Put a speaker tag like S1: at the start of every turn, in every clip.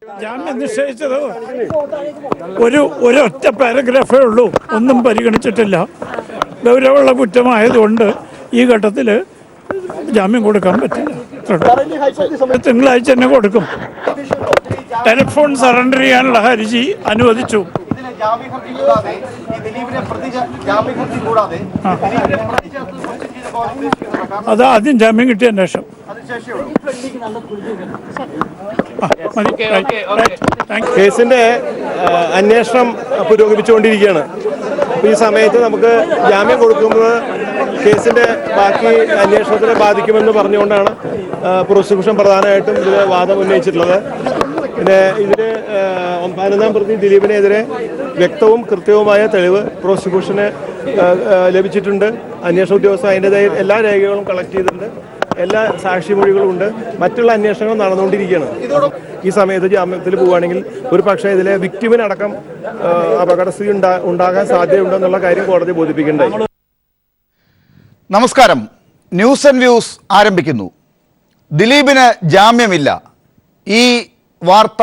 S1: ജാമ്യം നിശ്ചയിച്ചത് ഒരൊറ്റ പാരഗ്രാഫേ ഉള്ളൂ, ഒന്നും പരിഗണിച്ചിട്ടില്ല. ഗൗരവമുള്ള കുറ്റമായതുകൊണ്ട് ഈ ഘട്ടത്തിൽ ജാമ്യം കൊടുക്കാൻ പറ്റില്ല. തിങ്കളാഴ്ച തന്നെ കൊടുക്കും. ടെലിഫോൺ സറണ്ടർ ചെയ്യാനുള്ള ഹർജി അനുവദിച്ചു. അത് ആദ്യം ജാമ്യം കിട്ടിയതിന് ശേഷം.
S2: കേസിന്റെ അന്വേഷണം പുരോഗമിച്ചുകൊണ്ടിരിക്കുകയാണ്. ഈ സമയത്ത് നമുക്ക് ജാമ്യം കൊടുക്കുന്നത് കേസിന്റെ ബാക്കി അന്വേഷണത്തിനെ ബാധിക്കുമെന്ന് പറഞ്ഞുകൊണ്ടാണ് പ്രോസിക്യൂഷൻ പ്രധാനമായിട്ടും ഇതിൽ വാദം ഉന്നയിച്ചിട്ടുള്ളത്. പിന്നെ ഇതിന് 11-ാം പ്രതി ദിലീപിനെതിരെ വ്യക്തവും കൃത്യവുമായ തെളിവ് പ്രോസിക്യൂഷന് ലഭിച്ചിട്ടുണ്ട്. അന്വേഷണ ഉദ്യോഗസ്ഥർ അതിൻ്റെതായ എല്ലാ രേഖകളും കളക്ട് ചെയ്തിട്ടുണ്ട്, എല്ലാ സാക്ഷിമൊഴികളും ഉണ്ട്. മറ്റുള്ള അന്വേഷണങ്ങൾ നടന്നുകൊണ്ടിരിക്കുകയാണ്. ഈ സമയത്ത് ജാമ്യത്തിൽ പോവുകയാണെങ്കിൽ ഒരു പക്ഷേ ഇതിലെ വിക്ടിമിനടക്കം അപകടസ്ഥിതി ഉണ്ടാകാൻ സാധ്യതയുണ്ടെന്നുള്ള കാര്യം കോടതി ബോധിപ്പിക്കേണ്ടതായി.
S3: നമസ്കാരം. ന്യൂസ് ആൻഡ് വ്യൂസ് ആരംഭിക്കുന്നു. ദിലീപിന് ജാമ്യമില്ല. ഈ വാർത്ത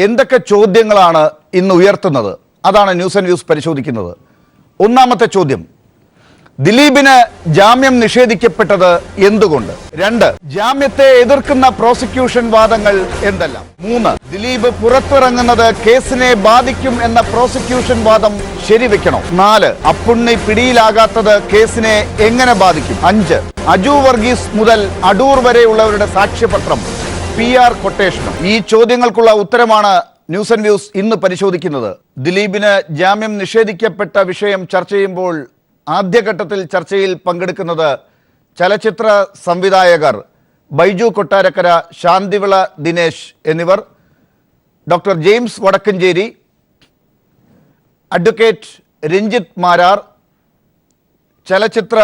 S3: എന്തൊക്കെ ചോദ്യങ്ങളാണ് ഇന്ന് ഉയർത്തുന്നത്? അതാണ് ന്യൂസ് ആൻഡ് വ്യൂസ് പരിശോധിക്കുന്നത്. ഒന്നാമത്തെ ചോദ്യം, ദിലീപിന് ജാമ്യം നിഷേധിക്കപ്പെട്ടത് എന്തുകൊണ്ട്? 2, ജാമ്യത്തെ എതിർക്കുന്ന പ്രോസിക്യൂഷൻ വാദങ്ങൾ എന്തെല്ലാം? 3, ദിലീപ് പുറത്തിറങ്ങുന്നത് കേസിനെ ബാധിക്കും എന്ന പ്രോസിക്യൂഷൻ വാദം ശരിവെക്കണം. 4, അപ്പുണ്ണി പിടിയിലാകാത്തത് കേസിനെ എങ്ങനെ ബാധിക്കും? 5, അജു വർഗീസ് മുതൽ അടൂർ വരെയുള്ളവരുടെ സാക്ഷ്യപത്രം, PR കൊട്ടേഷനും. ഈ ചോദ്യങ്ങൾക്കുള്ള ഉത്തരമാണ് ന്യൂസ് ആൻഡ് വ്യൂസ് ഇന്ന് പരിശോധിക്കുന്നത്. ദിലീപിന് ജാമ്യം നിഷേധിക്കപ്പെട്ട വിഷയം ചർച്ച ചെയ്യുമ്പോൾ ആദ്യഘട്ടത്തിൽ ചർച്ചയിൽ പങ്കെടുക്കുന്നത് ചലച്ചിത്ര സംവിധായകർ ബൈജു കൊട്ടാരക്കര, ശാന്തിവിള ദിനേശ് എന്നിവർ, doctor James Vadakkanchery, advocate Ranjith Marar, ചലച്ചിത്ര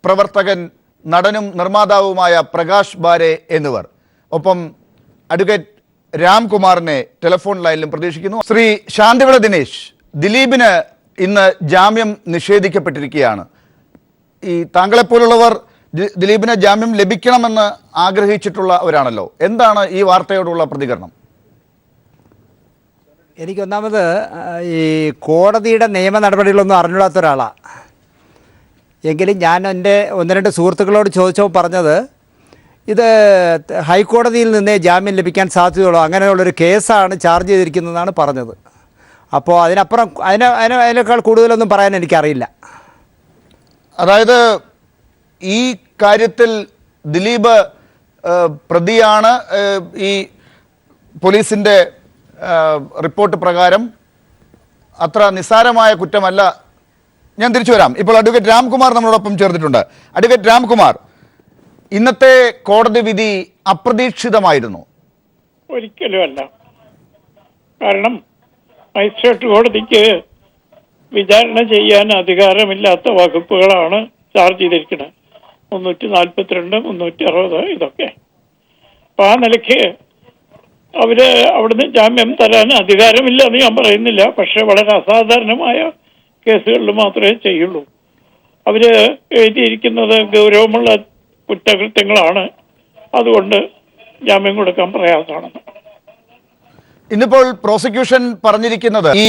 S3: പ്രവർത്തകൻ നടനും നിർമ്മാതാവുമായ പ്രകാശ് ബാരെ എന്നിവർ. ഒപ്പം അഡ്വക്കേറ്റ് രാംകുമാറിനെ ടെലിഫോൺ ലൈനിലും പ്രതീക്ഷിക്കുന്നു. ശ്രീ ശാന്തിവിള ദിനേശ്, ദിലീപിന് ഇന്ന് ജാമ്യം നിഷേധിക്കപ്പെട്ടിരിക്കുകയാണ്. ഈ താങ്കളെപ്പോലുള്ളവർ ദിലീപിന് ജാമ്യം ലഭിക്കണമെന്ന് ആഗ്രഹിച്ചിട്ടുള്ളവരാണല്ലോ. എന്താണ് ഈ വാർത്തയോടുള്ള പ്രതികരണം?
S4: എനിക്കൊന്നാമത് ഈ കോടതിയുടെ നിയമ നടപടികളൊന്നും അറിഞ്ഞിടാത്ത ഒരാളാണ്. എങ്കിലും ഞാൻ എൻ്റെ 1-2 സുഹൃത്തുക്കളോട് ചോദിച്ചപ്പോൾ പറഞ്ഞത് ഇത് ഹൈക്കോടതിയിൽ നിന്നേ ജാമ്യം ലഭിക്കാൻ സാധ്യതയുള്ളൂ, അങ്ങനെയുള്ളൊരു കേസാണ് ചാർജ് ചെയ്തിരിക്കുന്നതെന്നാണ് പറഞ്ഞത്. അപ്പോൾ അതിനപ്പുറം അതിനേക്കാൾ കൂടുതലൊന്നും പറയാൻ എനിക്കറിയില്ല.
S3: അതായത് ഈ കാര്യത്തിൽ ദിലീപ് പ്രതിയാണ്. ഈ പോലീസിൻ്റെ റിപ്പോർട്ട് പ്രകാരം അത്ര നിസ്സാരമായ കുറ്റമല്ല. ഞാൻ തിരിച്ചു വരാം. ഇപ്പോൾ അഡ്വക്കേറ്റ് രാംകുമാർ നമ്മളോടൊപ്പം ചേർന്നിട്ടുണ്ട്. അഡ്വക്കേറ്റ് രാംകുമാർ, ഇന്നത്തെ കോടതി വിധി അപ്രതീക്ഷിതമായിരുന്നു?
S1: ഒരിക്കലുമല്ല. കാരണം മജിസ്ട്രേറ്റ് കോടതിക്ക് വിചാരണ ചെയ്യാൻ അധികാരമില്ലാത്ത വകുപ്പുകളാണ് ചാർജ് ചെയ്തിരിക്കുന്നത്. 342, 360 ഇതൊക്കെ. അപ്പം ആ നിലയ്ക്ക് അവിടുന്ന് ജാമ്യം തരാൻ അധികാരമില്ല എന്ന് ഞാൻ പറയുന്നില്ല. പക്ഷെ വളരെ അസാധാരണമായ കേസുകളിൽ മാത്രമേ ചെയ്യുള്ളൂ. എഴുതിയിരിക്കുന്നത് ഗൗരവമുള്ള കുറ്റകൃത്യങ്ങളാണ്. അതുകൊണ്ട് ജാമ്യം കൊടുക്കാൻ പ്രയാസമാണ്.
S3: ഇന്നിപ്പോൾ പ്രോസിക്യൂഷൻ പറഞ്ഞിരിക്കുന്നത് ഈ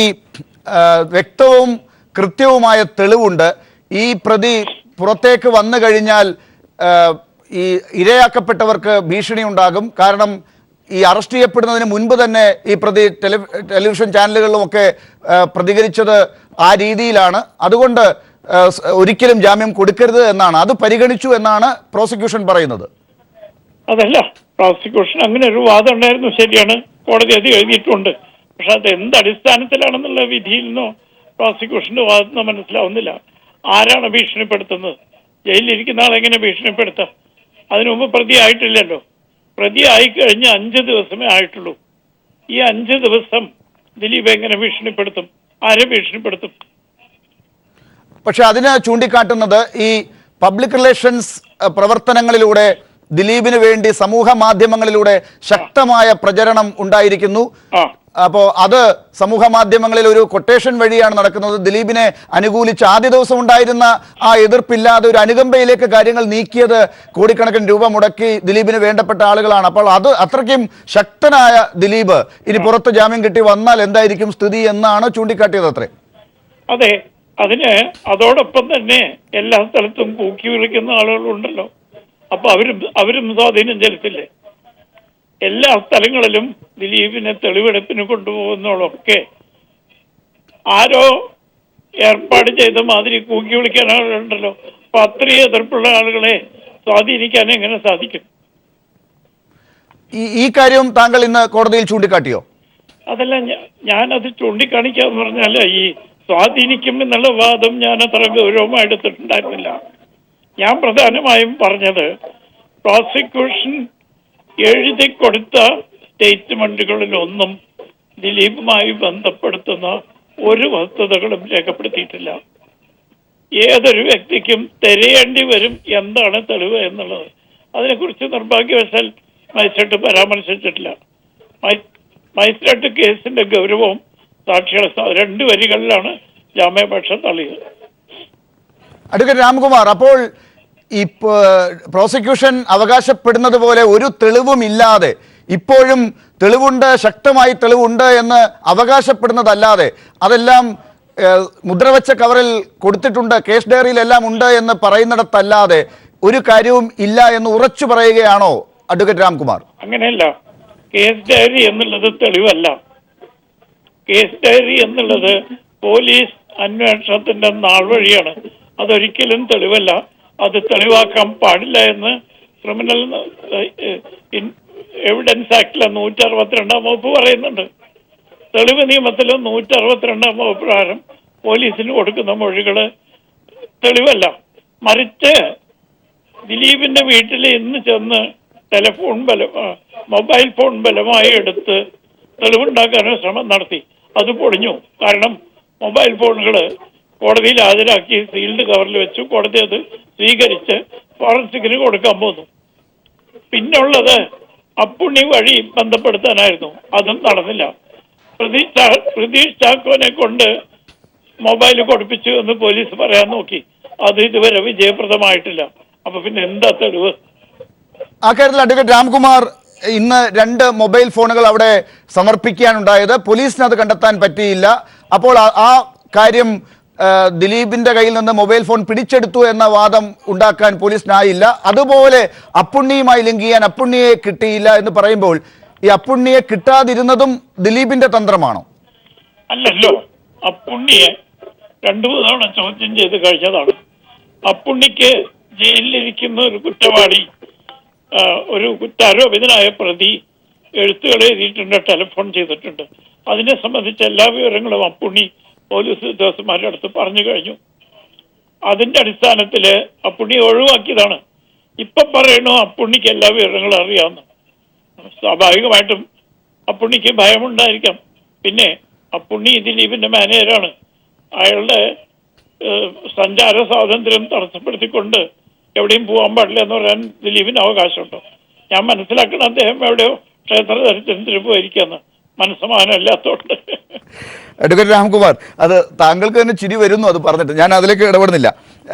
S3: വ്യക്തവും കൃത്യവുമായ തെളിവുണ്ട്. ഈ പ്രതി പുറത്തേക്ക് വന്നു കഴിഞ്ഞാൽ ഈ ഇരയാക്കപ്പെട്ടവർക്ക് ഭീഷണി ഉണ്ടാകും. കാരണം ഈ അറസ്റ്റ് ചെയ്യപ്പെടുന്നതിന് മുൻപ് തന്നെ ഈ പ്രതി ടെലിവിഷൻ ചാനലുകളിലുമൊക്കെ പ്രതികരിച്ചത് ആ രീതിയിലാണ്. അതുകൊണ്ട് ഒരിക്കലും ജാമ്യം കൊടുക്കരുത് എന്നാണ്, അത് പരിഗണിച്ചു എന്നാണ് പ്രോസിക്യൂഷൻ പറയുന്നത്.
S1: അതല്ല, പ്രോസിക്യൂഷൻ അങ്ങനെ ഒരു വാദം ഉണ്ടായിരുന്നു, ശരിയാണ്. കോടതി അത് എഴുതിയിട്ടുണ്ട്. പക്ഷെ അത് എന്ത് അടിസ്ഥാനത്തിലാണെന്നുള്ള വിധിയിൽ നിന്നോ പ്രോസിക്യൂഷന്റെ വാദത്തിൽ നിന്നോ മനസ്സിലാവുന്നില്ല. ആരാണ് ഭീഷണിപ്പെടുത്തുന്നത്? ജയിലിലിരിക്കുന്ന ആളെങ്ങനെ ഭീഷണിപ്പെടുത്താം? അതിനു മുമ്പ് പ്രതി ആയിട്ടില്ലല്ലോ. പ്രതി ആയിക്കഴിഞ്ഞ് 5 ദിവസമേ ആയിട്ടുള്ളൂ. ഈ 5 ദിവസം ദിലീപ് എങ്ങനെ ഭീഷണിപ്പെടുത്തും? ആരെ ഭീഷണിപ്പെടുത്തും?
S3: പക്ഷെ അതിന് ചൂണ്ടിക്കാട്ടുന്നത് ഈ പബ്ലിക് റിലേഷൻസ് പ്രവർത്തനങ്ങളിലൂടെ ദിലീപിന് വേണ്ടി സമൂഹ മാധ്യമങ്ങളിലൂടെ ശക്തമായ പ്രചരണം ഉണ്ടായിരിക്കുന്നു. അപ്പോൾ അത് സമൂഹ മാധ്യമങ്ങളിൽ ഒരു കൊട്ടേഷൻ വഴിയാണ് നടക്കുന്നത്. ദിലീപിനെ അനുകൂലിച്ച് ആദ്യ ദിവസം ഉണ്ടായിരുന്ന ആ എതിർപ്പില്ലാതെ ഒരു അനുകമ്പയിലേക്ക് കാര്യങ്ങൾ നീക്കിയത് കോടിക്കണക്കിന് രൂപ മുടക്കി ദിലീപിന് വേണ്ടപ്പെട്ട ആളുകളാണ്. അപ്പോൾ അത് അത്രയ്ക്കും ശക്തനായ ദിലീപ് ഇനി പുറത്ത് ജാമ്യം കിട്ടി വന്നാൽ എന്തായിരിക്കും സ്ഥിതി എന്നാണ് ചൂണ്ടിക്കാട്ടിയത് അത്രേ.
S1: അതെ, അതിന് അതോടൊപ്പം തന്നെ എല്ലാ സ്ഥലത്തും കൂക്കി വിളിക്കുന്ന ആളുകളുണ്ടല്ലോ. അപ്പൊ അവരും സ്വാധീനം ചെലുത്തില്ലേ? എല്ലാ സ്ഥലങ്ങളിലും ദിലീപിനെ തെളിവെടുപ്പിന് കൊണ്ടുപോകുന്നതൊക്കെ ആരോ ഏർപ്പാട് ചെയ്ത മാതിരി കൂക്കി വിളിക്കാൻ ആളുകളുണ്ടല്ലോ. അപ്പൊ അത്രയും എതിർപ്പുള്ള ആളുകളെ സ്വാധീനിക്കാൻ എങ്ങനെ സാധിക്കും?
S3: ഈ കാര്യം താങ്കൾ ഇന്ന് കോടതിയിൽ ചൂണ്ടിക്കാട്ടിയോ?
S1: അതല്ല, ഞാനത് ചൂണ്ടിക്കാണിക്കാന്ന് പറഞ്ഞാൽ ഈ സ്വാധീനിക്കും എന്നുള്ള വാദം ഞാൻ അത്ര ഗൗരവമായി എടുത്തിട്ടുണ്ടായിരുന്നില്ല. ഞാൻ പ്രധാനമായും പറഞ്ഞത് പ്രോസിക്യൂഷൻ എഴുതി കൊടുത്ത സ്റ്റേറ്റ്മെന്റുകളിലൊന്നും ദിലീപുമായി ബന്ധപ്പെടുത്തുന്ന ഒരു വസ്തുതകളും രേഖപ്പെടുത്തിയിട്ടില്ല. ഏതൊരു വ്യക്തിക്കും തിരയേണ്ടി വരും എന്താണ് തെളിവ് എന്നുള്ളത്. അതിനെക്കുറിച്ച് നിർഭാഗ്യവശാൽ മജിസ്ട്രേറ്റ് പരാമർശിച്ചിട്ടില്ല. മജിസ്ട്രേറ്റ് കേസിന്റെ ഗൗരവവും സാക്ഷികളെ 2 വരികളിലാണ് ജാമ്യാപേക്ഷ തള്ളിയത്.
S3: അഡ്വക്കേറ്റ് രാംകുമാർ, അപ്പോൾ ഈ പ്രോസിക്യൂഷൻ അവകാശപ്പെടുന്നത് പോലെ ഒരു തെളിവും ഇല്ലാതെ ഇപ്പോഴും തെളിവുണ്ട്, ശക്തമായി തെളിവുണ്ട് എന്ന് അവകാശപ്പെടുന്നതല്ലാതെ അതെല്ലാം മുദ്രവെച്ച കവറിൽ കൊടുത്തിട്ടുണ്ട്, കേസ് ഡയറിയിലെല്ലാം ഉണ്ട് എന്ന് പറയുന്നിടത്തല്ലാതെ ഒരു കാര്യവും ഇല്ല എന്ന് ഉറച്ചു പറയുകയാണോ അഡ്വക്കേറ്റ് രാംകുമാർ?
S1: അങ്ങനെയല്ല. കേസ് ഡയറി എന്നുള്ളത് തെളിവല്ല. കേസ് ഡയറി എന്നുള്ളത് പോലീസ് അന്വേഷണത്തിന്റെ നാൾ വഴിയാണ്. അതൊരിക്കലും തെളിവല്ല. അത് തെളിവാക്കാൻ പാടില്ല എന്ന് ക്രിമിനൽ എവിഡൻസ് ആക്ടിലെ 162 വകുപ്പ് പറയുന്നുണ്ട്. തെളിവ് നിയമത്തിലെ 162 വകുപ്പ് പ്രകാരം പോലീസിന് കൊടുക്കുന്ന മൊഴികള് തെളിവല്ല. മറിച്ച് ദിലീപിന്റെ വീട്ടിൽ ഇന്ന് ചെന്ന് മൊബൈൽ ഫോൺ ബലമായി എടുത്ത് തെളിവുണ്ടാക്കാനോ ശ്രമം നടത്തി. അത് പൊളിഞ്ഞു. കാരണം മൊബൈൽ ഫോണുകൾ കോടതിയിൽ ഹാജരാക്കി സീൽഡ് കവറിൽ വെച്ചു. കോടതി അത് സ്വീകരിച്ച് ഫോറൻസിക്കിന് കൊടുക്കാൻ പോന്നു. പിന്നുള്ളത് അപ്പുണ്ണി വഴി ബന്ധപ്പെടുത്താനായിരുന്നു. അതും നടന്നില്ല. പ്രതീഷ് ചാക്കോനെ കൊണ്ട് മൊബൈൽ കൊടുപ്പിച്ചു എന്ന് പോലീസ് പറയാൻ നോക്കി. അത് ഇതുവരെ വിജയപ്രദമായിട്ടില്ല. അപ്പൊ പിന്നെ എന്താ തെളിവ്?
S3: ആ കാര്യത്തിൽ അഡ്വക്കേറ്റ് രാംകുമാർ, ഇന്ന് 2 മൊബൈൽ ഫോണുകൾ അവിടെ സമർപ്പിക്കാനുണ്ടായത്. പോലീസിന് അത് കണ്ടെത്താൻ പറ്റിയില്ല. അപ്പോൾ ആ കാര്യം ദിലീപിന്റെ കയ്യിൽ നിന്ന് മൊബൈൽ ഫോൺ പിടിച്ചെടുത്തു എന്ന വാദം ഉണ്ടാക്കാൻ പോലീസിനായില്ല. അതുപോലെ അപ്പുണ്ണിയുമായി ലിങ്ക് ചെയ്യാൻ അപ്പുണ്ണിയെ കിട്ടിയില്ല എന്ന് പറയുമ്പോൾ ഈ അപ്പുണ്ണിയെ കിട്ടാതിരുന്നതും ദിലീപിന്റെ തന്ത്രമാണോ?
S1: അല്ലല്ലോ. അപ്പുണ്ണിയെ 2-3 തവണ ചോദ്യം ചെയ്ത് കഴിഞ്ഞതാണ്. അപ്പുണ്ണിക്ക് ജയിലിലിരിക്കുന്ന ഒരു കുറ്റവാളി, ഒരു കുറ്റാരോപിതനായ പ്രതി എഴുത്തുകൾ എഴുതിയിട്ടുണ്ട്, ടെലിഫോൺ ചെയ്തിട്ടുണ്ട്. അതിനെ സംബന്ധിച്ച എല്ലാ വിവരങ്ങളും അപ്പുണ്ണി പോലീസ് ഉദ്യോഗസ്ഥന്മാരുടെ അടുത്ത് പറഞ്ഞു കഴിഞ്ഞു. അതിന്റെ അടിസ്ഥാനത്തിൽ അപ്പുണ്ണിയെ ഒഴിവാക്കിയതാണ്. ഇപ്പൊ പറയണു അപ്പുണ്ണിക്ക് എല്ലാ വിവരങ്ങളും അറിയാവുന്നു. സ്വാഭാവികമായിട്ടും അപ്പുണ്ണിക്ക് ഭയമുണ്ടായിരിക്കാം. പിന്നെ അപ്പുണ്ണി ദിലീപിന്റെ മാനേജറാണ്. അയാളുടെ സഞ്ചാര സ്വാതന്ത്ര്യം തടസ്സപ്പെടുത്തിക്കൊണ്ട് എവിടെയും പോകാൻ പാടില്ല എന്ന് പറയാൻ ദിലീപിന് അവകാശമുണ്ടോ? ഞാൻ മനസ്സിലാക്കണം അദ്ദേഹം എവിടെയോ ക്ഷേത്ര ദർശനത്തിന് പോയിരിക്കാന്ന്. മനസ്സമാനമില്ലാത്തോണ്ട്.
S3: അഡ്വക്കേറ്റ് രാംകുമാർ, അത് താങ്കൾക്ക് തന്നെ ചിരി വരുന്നു അത് പറഞ്ഞിട്ട്. ഞാൻ അതിലേക്ക് ഇടപെടുന്നില്ല.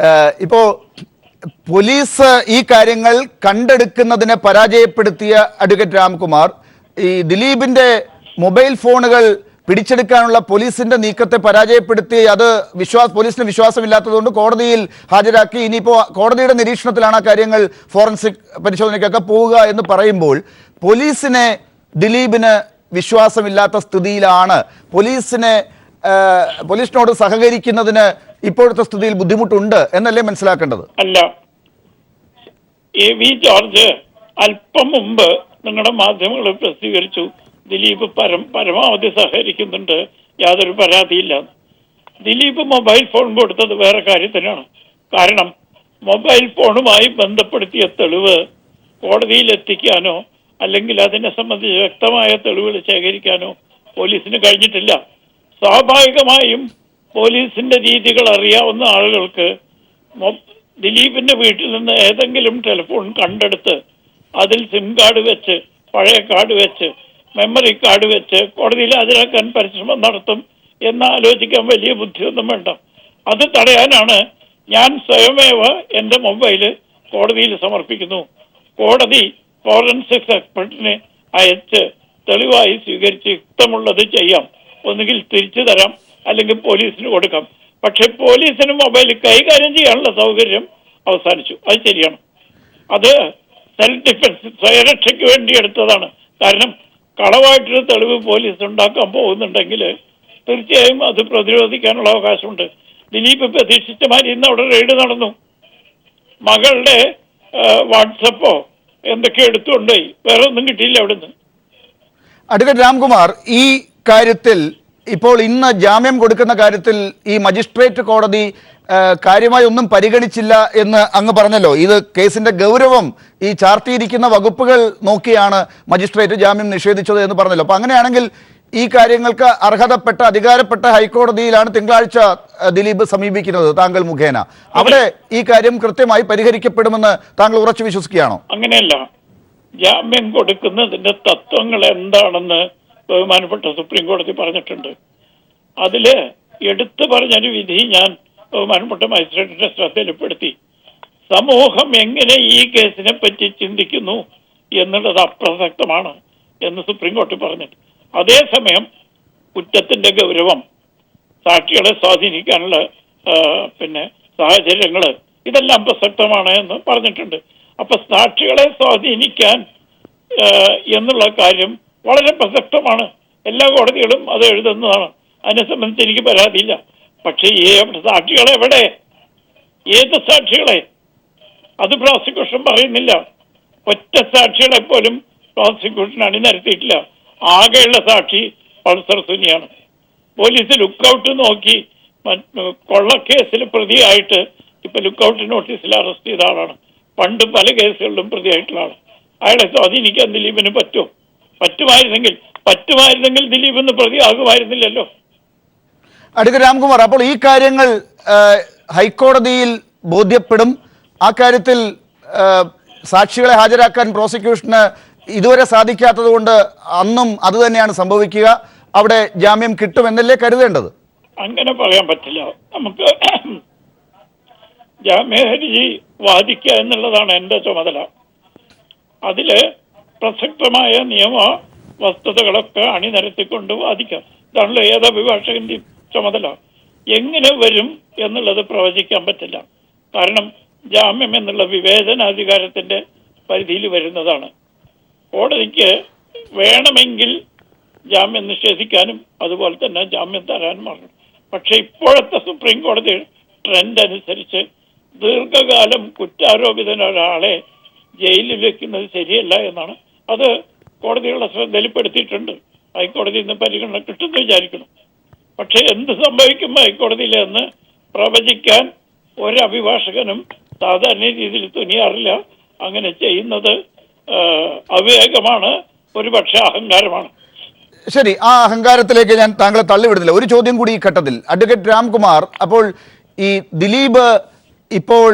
S3: ഇപ്പോ പോലീസ് ഈ കാര്യങ്ങൾ കണ്ടെടുക്കുന്നതിനെ പരാജയപ്പെടുത്തിയ അഡ്വക്കേറ്റ് രാംകുമാർ, ഈ ദിലീപിന്റെ മൊബൈൽ ഫോണുകൾ പിടിച്ചെടുക്കാനുള്ള പോലീസിന്റെ നീക്കത്തെ പരാജയപ്പെടുത്തി അത് പോലീസിന് വിശ്വാസമില്ലാത്തതുകൊണ്ട് കോടതിയിൽ ഹാജരാക്കി. ഇനിയിപ്പോൾ കോടതിയുടെ നിരീക്ഷണത്തിലാണ് ആ കാര്യങ്ങൾ ഫോറൻസിക് പരിശോധനയ്ക്കൊക്കെ പോവുക എന്ന് പറയുമ്പോൾ പോലീസിനെ ദിലീപിന് വിശ്വാസമില്ലാത്ത സ്ഥിതിയിലാണ്. പോലീസിനോട് സഹകരിക്കുന്നതിന് ഇപ്പോഴത്തെ സ്ഥിതിയിൽ ബുദ്ധിമുട്ടുണ്ട് എന്നല്ലേ മനസ്സിലാക്കേണ്ടത്?
S1: അല്ല, AV ജോർജ് അല്പം മുമ്പ് നിങ്ങളുടെ മാധ്യമങ്ങൾ പ്രസിദ്ധീകരിച്ചു ദിലീപ് പരമാവധി സഹകരിക്കുന്നുണ്ട്, യാതൊരു പരാതിയില്ല. ദിലീപ് മൊബൈൽ ഫോൺ കൊടുത്തത് വേറെ കാര്യത്തിനാണ്. കാരണം മൊബൈൽ ഫോണുമായി ബന്ധപ്പെടുത്തിയ തെളിവ് കോടതിയിൽ എത്തിക്കാനോ അല്ലെങ്കിൽ അതിനെ സംബന്ധിച്ച് വ്യക്തമായ തെളിവുകൾ ശേഖരിക്കാനോ പോലീസിന് കഴിഞ്ഞിട്ടില്ല. സ്വാഭാവികമായും പോലീസിന്റെ രീതികൾ അറിയാവുന്ന ആളുകൾക്ക് ദിലീപിന്റെ വീട്ടിൽ നിന്ന് ഏതെങ്കിലും ടെലിഫോൺ കണ്ടെടുത്ത് അതിൽ സിം കാർഡ് വെച്ച്, പഴയ കാർഡ് വെച്ച് മെമ്മറി കാർഡ് വെച്ച് കോടതിയിൽ ഹാജരാക്കാൻ പരിശ്രമം നടത്തും എന്ന് ആലോചിക്കാൻ വലിയ ബുദ്ധിയൊന്നും വേണ്ട. അത് തടയാനാണ് ഞാൻ സ്വയമേവ എൻ്റെ മൊബൈല് കോടതിയിൽ സമർപ്പിക്കുന്നു. കോടതി ഫോറൻസിക്സ് എക്സ്പെർട്ടിനെ അയച്ച് തെളിവായി സ്വീകരിച്ച് യുക്തമുള്ളത് ചെയ്യാം. ഒന്നുകിൽ തിരിച്ചു തരാം, അല്ലെങ്കിൽ പോലീസിന് കൊടുക്കാം. പക്ഷെ പോലീസിന് മൊബൈൽ കൈകാര്യം ചെയ്യാനുള്ള സൗകര്യം അവസാനിച്ചു. അത് ശരിയാണ്. അത് സെൽഫ് ഡിഫൻസ്, സ്വയരക്ഷയ്ക്ക് വേണ്ടി എടുത്തതാണ്. കാരണം കളവായിട്ടൊരു തെളിവ് പോലീസ് ഉണ്ടാക്കാൻ പോകുന്നുണ്ടെങ്കിൽ തീർച്ചയായും അത് പ്രതിരോധിക്കാനുള്ള അവകാശമുണ്ട്. ദിലീപ് പ്രതീക്ഷിച്ച മാതിരി ഇന്ന് അവിടെ റെയ്ഡ് നടന്നു. മകളുടെ വാട്സപ്പോ എന്തൊക്കെ എടുത്തുകൊണ്ടുപോയി, വേറെ ഒന്നും കിട്ടിയില്ല അവിടുന്ന്.
S3: അഡ്വക്കേറ്റ് രാംകുമാർ, ഈ കാര്യത്തിൽ ഇപ്പോൾ ഇന്ന് ജാമ്യം കൊടുക്കുന്ന കാര്യത്തിൽ ഈ മജിസ്ട്രേറ്റ് കോടതി കാര്യമായി ഒന്നും പരിഗണിച്ചില്ല എന്ന് അങ്ങ് പറഞ്ഞല്ലോ. ഇത് കേസിന്റെ ഗൗരവം ഈ ചാർത്തിയിരിക്കുന്ന വകുപ്പുകൾ നോക്കിയാണ് മജിസ്ട്രേറ്റ് ജാമ്യം നിഷേധിച്ചത് എന്ന് പറഞ്ഞല്ലോ. അപ്പൊ അങ്ങനെയാണെങ്കിൽ ഈ കാര്യങ്ങൾക്ക് അർഹതപ്പെട്ട അധികാരപ്പെട്ട ഹൈക്കോടതിയിലാണ് തിങ്കളാഴ്ച ദിലീപ് സമീപിക്കുന്നത് താങ്കൾ മുഖേന. അവിടെ ഈ കാര്യം കൃത്യമായി പരിഹരിക്കപ്പെടുമെന്ന് താങ്കൾ ഉറച്ചു വിശ്വസിക്കുകയാണോ?
S1: അങ്ങനെയല്ല. ജാമ്യം കൊടുക്കുന്നതിന്റെ തത്വങ്ങൾ എന്താണെന്ന് ബഹുമാനപ്പെട്ട സുപ്രീം കോടതി പറഞ്ഞിട്ടുണ്ട്. അതില് എടുത്തു പറഞ്ഞൊരു വിധി ഞാൻ ബഹുമാനപ്പെട്ട മജിസ്ട്രേറ്റിന്റെ ശ്രദ്ധയിൽപ്പെടുത്തി. സമൂഹം എങ്ങനെ ഈ കേസിനെ പറ്റി ചിന്തിക്കുന്നു എന്നുള്ളത് അപ്രസക്തമാണ് എന്ന് സുപ്രീം കോടതി പറഞ്ഞിട്ട്, അതേസമയം കുറ്റത്തിന്റെ ഗൗരവം, സാക്ഷികളെ സ്വാധീനിക്കാനുള്ള സാഹചര്യങ്ങൾ, ഇതെല്ലാം പ്രസക്തമാണ് എന്ന് പറഞ്ഞിട്ടുണ്ട്. അപ്പൊ സാക്ഷികളെ സ്വാധീനിക്കാൻ എന്നുള്ള കാര്യം വളരെ പ്രസക്തമാണ്. എല്ലാ കോടതികളും അത് എഴുതുന്നതാണ്. അതിനെ സംബന്ധിച്ച് എനിക്ക് പരാതിയില്ല. പക്ഷേ സാക്ഷികളെ എവിടെ, ഏത് സാക്ഷികളെ, അത് പ്രോസിക്യൂഷൻ പറയുന്നില്ല. ഒറ്റ സാക്ഷികളെ പോലും പ്രോസിക്യൂഷൻ അണിനിരത്തിയിട്ടില്ല. ആകെയുള്ള സാക്ഷി പൾസർ സുനിയാണ്. പോലീസ് ലുക്കൌട്ട് നോക്കി കൊള്ളക്കേസിൽ പ്രതിയായിട്ട് ഇപ്പൊ ലുക്കൌട്ട് നോട്ടീസിൽ അറസ്റ്റ് ചെയ്ത ആളാണ്. പണ്ട് പല കേസുകളിലും പ്രതിയായിട്ടുള്ള ആൾ. അയാളെ സ്വാധീനിക്കാൻ ദിലീപിന് പറ്റുമായിരുന്നെങ്കിൽ ദിലീപ് ഇന്ന് പ്രതിയാകുമായിരുന്നില്ലല്ലോ.
S3: അഡ്വക്കേറ്റ് രാംകുമാർ, അപ്പോൾ ഈ കാര്യങ്ങൾ ഹൈക്കോടതിയിൽ ബോധ്യപ്പെടും. ആ കാര്യത്തിൽ സാക്ഷികളെ ഹാജരാക്കാൻ പ്രോസിക്യൂഷന് ഇതുവരെ സാധിക്കാത്തത് കൊണ്ട് അന്നും അത് തന്നെയാണ് സംഭവിക്കുക. അവിടെ ജാമ്യം കിട്ടുമെന്നല്ലേ കരുതേണ്ടത്?
S1: അങ്ങനെ പറയാൻ പറ്റില്ല. നമുക്ക് ജാമ്യഹർജി വാദിക്കുക എന്നുള്ളതാണ് എൻ്റെ ചുമതല. അതില് പ്രസക്തമായ നിയമ വസ്തുതകളൊക്കെ അണിനിരത്തിക്കൊണ്ട് വാദിക്കാം. ഇതാണല്ലോ ഏത് അഭിഭാഷകന്റെയും ചുമതല. എങ്ങനെ വരും എന്നുള്ളത് പ്രവചിക്കാൻ പറ്റില്ല. കാരണം ജാമ്യം എന്നുള്ള വിവേചനാധികാരത്തിന്റെ പരിധിയിൽ വരുന്നതാണ്. കോടതിക്ക് വേണമെങ്കിൽ ജാമ്യം നിഷേധിക്കാനും അതുപോലെ തന്നെ ജാമ്യം തരാനും പറഞ്ഞു. പക്ഷെ ഇപ്പോഴത്തെ സുപ്രീം കോടതി ട്രെൻഡ് അനുസരിച്ച് ദീർഘകാലം കുറ്റാരോപിതന ഒരാളെ ജയിലിൽ വെക്കുന്നത് ശരിയല്ല എന്നാണ്. അത് കോടതികളുടെ ശ്രദ്ധയിൽപ്പെടുത്തിയിട്ടുണ്ട്. ഹൈക്കോടതി ഇന്ന് പരിഗണന കിട്ടുമെന്ന് വിചാരിക്കണം. പക്ഷെ എന്ത് സംഭവിക്കും ഹൈക്കോടതിയിൽ എന്ന് പ്രവചിക്കാൻ ഒരഭിഭാഷകനും സാധാരണ രീതിയിൽ തുനിയാറില്ല. അങ്ങനെ ചെയ്യുന്നത് അവിവേകമാണ്, ഒരുപക്ഷെ അഹങ്കാരമാണ്.
S3: ശരി, ആ അഹങ്കാരത്തിലേക്ക് ഞാൻ താങ്കളെ തള്ളിവിടുന്നില്ല. ഒരു ചോദ്യം കൂടി ഈ ഘട്ടത്തിൽ. അഡ്വക്കേറ്റ് രാംകുമാർ, അപ്പോൾ ഈ ദിലീപ് ഇപ്പോൾ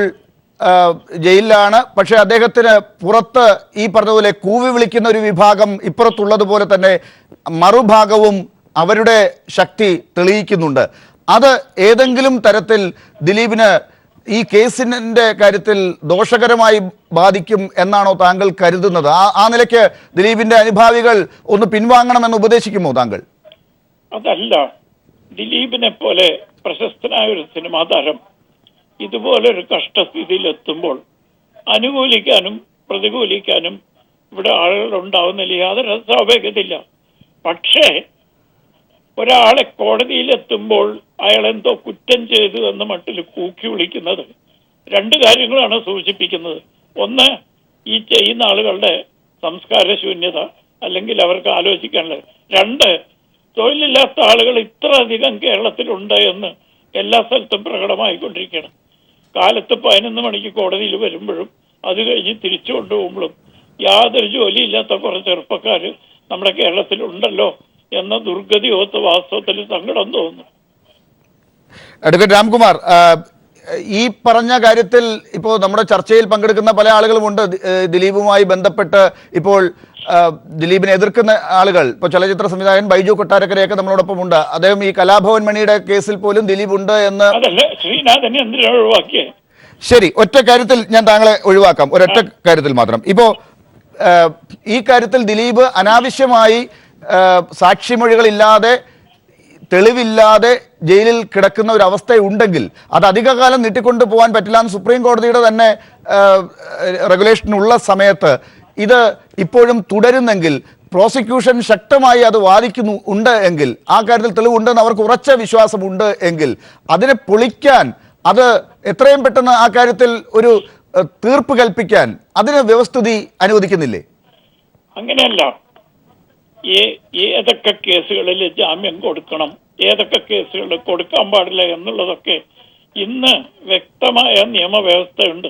S3: ജയിലിലാണ്. പക്ഷെ അദ്ദേഹത്തിന് പുറത്ത് ഈ പറഞ്ഞതുപോലെ കൂവി വിളിക്കുന്ന ഒരു വിഭാഗം ഇപ്പുറത്തുള്ളതുപോലെ തന്നെ മറുഭാഗവും അവരുടെ ശക്തി തെളിയിക്കുന്നുണ്ട്. അത് ഏതെങ്കിലും തരത്തിൽ ദിലീപിന് ഈ കേസിന്റെ കാര്യത്തിൽ ദോഷകരമായി ബാധിക്കും എന്നാണോ താങ്കൾ കരുതുന്നത്? ആ നിലയ്ക്ക് ദിലീപിന്റെ അനുഭാവികൾ ഒന്ന് പിൻവാങ്ങണമെന്ന് ഉപദേശിക്കുമോ താങ്കൾ?
S1: അതല്ല, ദിലീപിനെ പോലെ പ്രശസ്തനായ ഒരു സിനിമാ താരം ഇതുപോലൊരു കഷ്ടസ്ഥിതിയിലെത്തുമ്പോൾ അനുകൂലിക്കാനും പ്രതികൂലിക്കാനും ഇവിടെ ആളുകൾ ഉണ്ടാവുന്നില്ല, യാതൊരു സ്വാഭാവികതയില്ല. പക്ഷേ ഒരാളെ കോടതിയിലെത്തുമ്പോൾ അയാൾ എന്തോ കുറ്റം ചെയ്തു എന്ന മട്ടിൽ കൂക്കി വിളിക്കുന്നത് രണ്ട് കാര്യങ്ങളാണ് സൂചിപ്പിക്കുന്നത്. ഒന്ന്, ഈ ചെയ്യുന്ന ആളുകളുടെ സംസ്കാര ശൂന്യത, അല്ലെങ്കിൽ അവർക്ക് ആലോചിക്കാനുള്ളത്. രണ്ട്, തൊഴിലില്ലാത്ത ആളുകൾ ഇത്ര അധികം കേരളത്തിലുണ്ട് എന്ന് എല്ലാ സ്ഥലത്തും പ്രകടമായിക്കൊണ്ടിരിക്കുകയാണ്. കാലത്ത് 11 മണിക്ക് കോടതിയിൽ വരുമ്പോഴും അത് കഴിഞ്ഞ് തിരിച്ചു കൊണ്ടുപോകുമ്പോഴും യാതൊരു ജോലിയില്ലാത്ത കുറെ ചെറുപ്പക്കാർ നമ്മുടെ കേരളത്തിലുണ്ടല്ലോ എന്ന ദുർഗതി ഓർത്ത് വാസ്തവത്തിൽ സങ്കടം തോന്നുന്നു.
S3: അഡ്വക്കേറ്റ് രാംകുമാർ, ഈ പറഞ്ഞ കാര്യത്തിൽ ഇപ്പോൾ നമ്മുടെ ചർച്ചയിൽ പങ്കെടുക്കുന്ന പല ആളുകളുമുണ്ട്. ദിലീപുമായി ബന്ധപ്പെട്ട് ഇപ്പോൾ ദിലീപിനെ എതിർക്കുന്ന ആളുകൾ, ഇപ്പോൾ ചലച്ചിത്ര സംവിധായകൻ ബൈജു കൊട്ടാരക്കരയൊക്കെ നമ്മളോടൊപ്പം ഉണ്ട്. അദ്ദേഹം ഈ കലാഭവൻ മണിയുടെ കേസിൽ പോലും ദിലീപ് ഉണ്ട് എന്ന്.
S1: ശ്രീനാഥനെ എന്തിനാ ഒഴിവാക്കിയേ?
S3: ശരി, ഒറ്റ കാര്യത്തിൽ ഞാൻ താങ്കളെ ഒഴിവാക്കാം, ഒരൊറ്റ കാര്യത്തിൽ മാത്രം. ഇപ്പോൾ ഈ കാര്യത്തിൽ ദിലീപ് അനാവശ്യമായി സാക്ഷിമൊഴികളില്ലാതെ തെളിവില്ലാതെ ജയിലിൽ കിടക്കുന്ന ഒരു അവസ്ഥയുണ്ടെങ്കിൽ അത് അധികകാലം നീട്ടിക്കൊണ്ടു പോകാൻ പറ്റില്ല എന്ന് സുപ്രീം കോടതിയുടെ തന്നെ റെഗുലേഷൻ ഉള്ള സമയത്ത് ഇത് ഇപ്പോഴും തുടരുന്നെങ്കിൽ, പ്രോസിക്യൂഷൻ ശക്തമായി അത് ഉണ്ട് എങ്കിൽ, ആ കാര്യത്തിൽ തെളിവുണ്ടെന്ന് അവർക്ക് ഉറച്ച വിശ്വാസമുണ്ട് എങ്കിൽ അതിനെ പൊളിക്കാൻ, അത് എത്രയും പെട്ടെന്ന് ആ കാര്യത്തിൽ ഒരു തീർപ്പ് കൽപ്പിക്കാൻ അതിന് വ്യവസ്ഥിതി അനുവദിക്കുന്നില്ലേ?
S1: അങ്ങനെയല്ല. ഏതൊക്കെ കേസുകളിൽ ജാമ്യം കൊടുക്കണം, ഏതൊക്കെ കേസുകളിൽ കൊടുക്കാൻ പാടില്ല എന്നുള്ളതൊക്കെ ഇന്ന് വ്യക്തമായ നിയമവ്യവസ്ഥയുണ്ട്.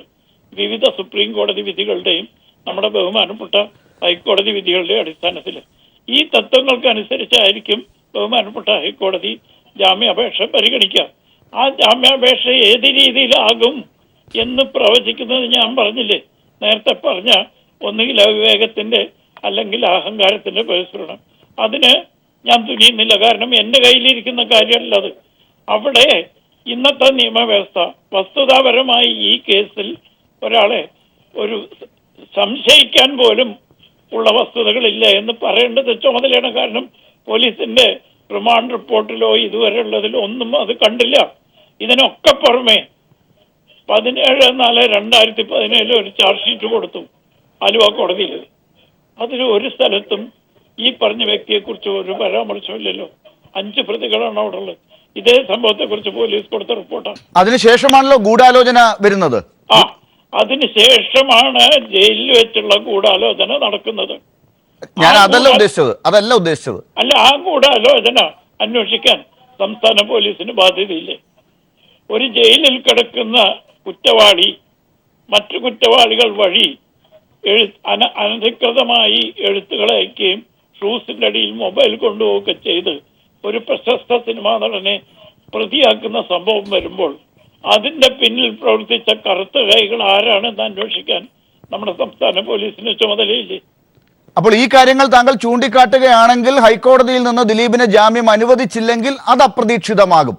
S1: വിവിധ സുപ്രീം കോടതി വിധികളുടെയും നമ്മുടെ ബഹുമാനപ്പെട്ട ഹൈക്കോടതി വിധികളുടെയും അടിസ്ഥാനത്തിൽ ഈ തത്വങ്ങൾക്കനുസരിച്ചായിരിക്കും ബഹുമാനപ്പെട്ട ഹൈക്കോടതി ജാമ്യാപേക്ഷ പരിഗണിക്കുക. ആ ജാമ്യാപേക്ഷ ഏത് രീതിയിലാകും എന്ന് പ്രവചിക്കുന്നത് ഞാൻ പറഞ്ഞില്ലേ, നേരത്തെ പറഞ്ഞ ഒന്നുകിൽ അവിവേകത്തിന്റെ അല്ലെങ്കിൽ അഹങ്കാരത്തിന്റെ പരിസരണം. അതിന് ഞാൻ തുനിയുന്നില്ല. കാരണം എൻ്റെ കയ്യിലിരിക്കുന്ന കാര്യമല്ല അത്. അവിടെ ഇന്നത്തെ നിയമവ്യവസ്ഥ വസ്തുതാപരമായി ഈ കേസിൽ ഒരാളെ ഒരു സംശയിക്കാൻ പോലും ഉള്ള വസ്തുതകളില്ല എന്ന് പറയേണ്ടത് ചുമതലയാണ്. കാരണം പോലീസിന്റെ റിമാൻഡ് റിപ്പോർട്ടിലോ ഇതുവരെ ഉള്ളതിലോ ഒന്നും അത് കണ്ടില്ല. ഇതിനൊക്കെ പുറമെ 17/4/2017 ഒരു ചാർജ് ഷീറ്റ് കൊടുത്തു ആലുവ കോടതിയിൽ. അതിൽ ഒരു സ്ഥലത്തും ഈ പറഞ്ഞ വ്യക്തിയെക്കുറിച്ച് ഒരു പരാമർശമില്ലല്ലോ. 5 പ്രതികളാണ് അവിടെ ഉള്ളത്. ഇതേ സംഭവത്തെക്കുറിച്ച് പോലീസ് കൊടുത്ത റിപ്പോർട്ടാണ്.
S3: അതിനുശേഷമാണല്ലോ ഗൂഢാലോചന വരുന്നത്.
S1: അതിനുശേഷമാണ് ജയിലിൽ വെച്ചുള്ള ഗൂഢാലോചന നടക്കുന്നത്.
S3: ഞാൻ അതല്ല ഉദ്ദേശിച്ചത്.
S1: അല്ല, ആ ഗൂഢാലോചന അന്വേഷിക്കാൻ സംസ്ഥാന പോലീസിന് ബാധ്യതയില്ലേ? ഒരു ജയിലിൽ കിടക്കുന്ന കുറ്റവാളി മറ്റു കുറ്റവാളികൾ വഴി അനധികൃതമായി എഴുത്തുകൾ അയക്കുകയും ഷൂസിന്റെ അടിയിൽ മൊബൈൽ കൊണ്ടുപോവുകയൊക്കെ ചെയ്ത് ഒരു പ്രശസ്ത സിനിമാ നടനെ പ്രതിയാക്കുന്ന സംഭവം വരുമ്പോൾ അതിന്റെ പിന്നിൽ പ്രവർത്തിച്ച കറുത്ത കൈകൾ ആരാണെന്ന് അന്വേഷിക്കാൻ നമ്മുടെ സംസ്ഥാന പോലീസിന് ചുമതലയില്ലേ?
S3: അപ്പോൾ ഈ കാര്യങ്ങൾ താങ്കൾ ചൂണ്ടിക്കാട്ടുകയാണെങ്കിൽ ഹൈക്കോടതിയിൽ നിന്ന് ദിലീപിന് ജാമ്യം അനുവദിച്ചില്ലെങ്കിൽ അത് അപ്രതീക്ഷിതമാകും.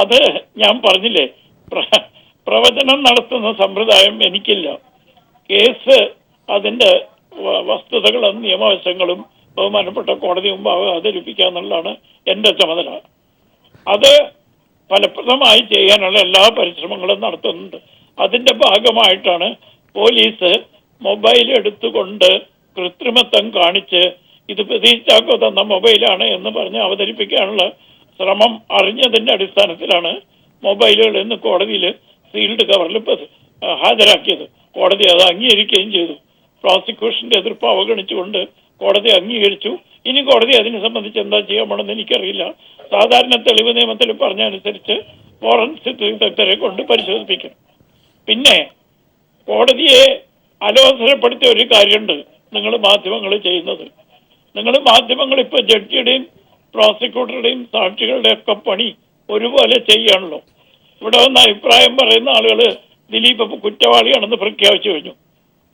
S1: അത് ഞാൻ പറഞ്ഞില്ലേ, പ്രവചനം നടത്തുന്ന സമ്പ്രദായം എനിക്കില്ല. കേസ് അതിന്റെ വസ്തുതകളും നിയമവശങ്ങളും ബഹുമാനപ്പെട്ട കോടതി മുമ്പാകെ അവതരിപ്പിക്കുക എന്നുള്ളതാണ് എൻ്റെ ചുമതല. അത് ഫലപ്രദമായി ചെയ്യാനുള്ള എല്ലാ പരിശ്രമങ്ങളും നടത്തുന്നുണ്ട്. അതിന്റെ ഭാഗമായിട്ടാണ് പോലീസ് മൊബൈൽ എടുത്തുകൊണ്ട് കൃത്രിമത്വം കാണിച്ച് ഇത് പ്രതീഷ് ചാക്കോ തന്ന മൊബൈലാണ് എന്ന് പറഞ്ഞ് അവതരിപ്പിക്കാനുള്ള ശ്രമം അറിഞ്ഞതിന്റെ അടിസ്ഥാനത്തിലാണ് മൊബൈലുകൾ ഇന്ന് കോടതിയിൽ സീൽഡ് കവറിൽ ഹാജരാക്കിയത്. കോടതി അത് അംഗീകരിക്കുകയും ചെയ്തു. പ്രോസിക്യൂഷന്റെ എതിർപ്പ് അവഗണിച്ചുകൊണ്ട് കോടതി അംഗീകരിച്ചു. ഇനി കോടതി അതിനെ സംബന്ധിച്ച് എന്താ ചെയ്യാൻ പോണെന്ന് എനിക്കറിയില്ല. സാധാരണ തെളിവ് നിയമത്തിൽ പറഞ്ഞനുസരിച്ച് ഫോറൻസിക് വിദഗ്ധരെ കൊണ്ട് പരിശോധിപ്പിക്കും. പിന്നെ കോടതിയെ അലോസരപ്പെടുത്തിയ ഒരു കാര്യമുണ്ട് നിങ്ങൾ മാധ്യമങ്ങൾ ചെയ്യുന്നത്. നിങ്ങൾ മാധ്യമങ്ങൾ ഇപ്പോൾ ജഡ്ജിയുടെയും പ്രോസിക്യൂട്ടറുടെയും സാക്ഷികളുടെയും ഒക്കെ പണി ഒരുപോലെ ചെയ്യാണല്ലോ. ഇവിടെ വന്ന് അഭിപ്രായം പറയുന്ന ആളുകൾ ദിലീപ് കുറ്റവാളിയാണെന്ന് പ്രഖ്യാപിച്ചു കഴിഞ്ഞു.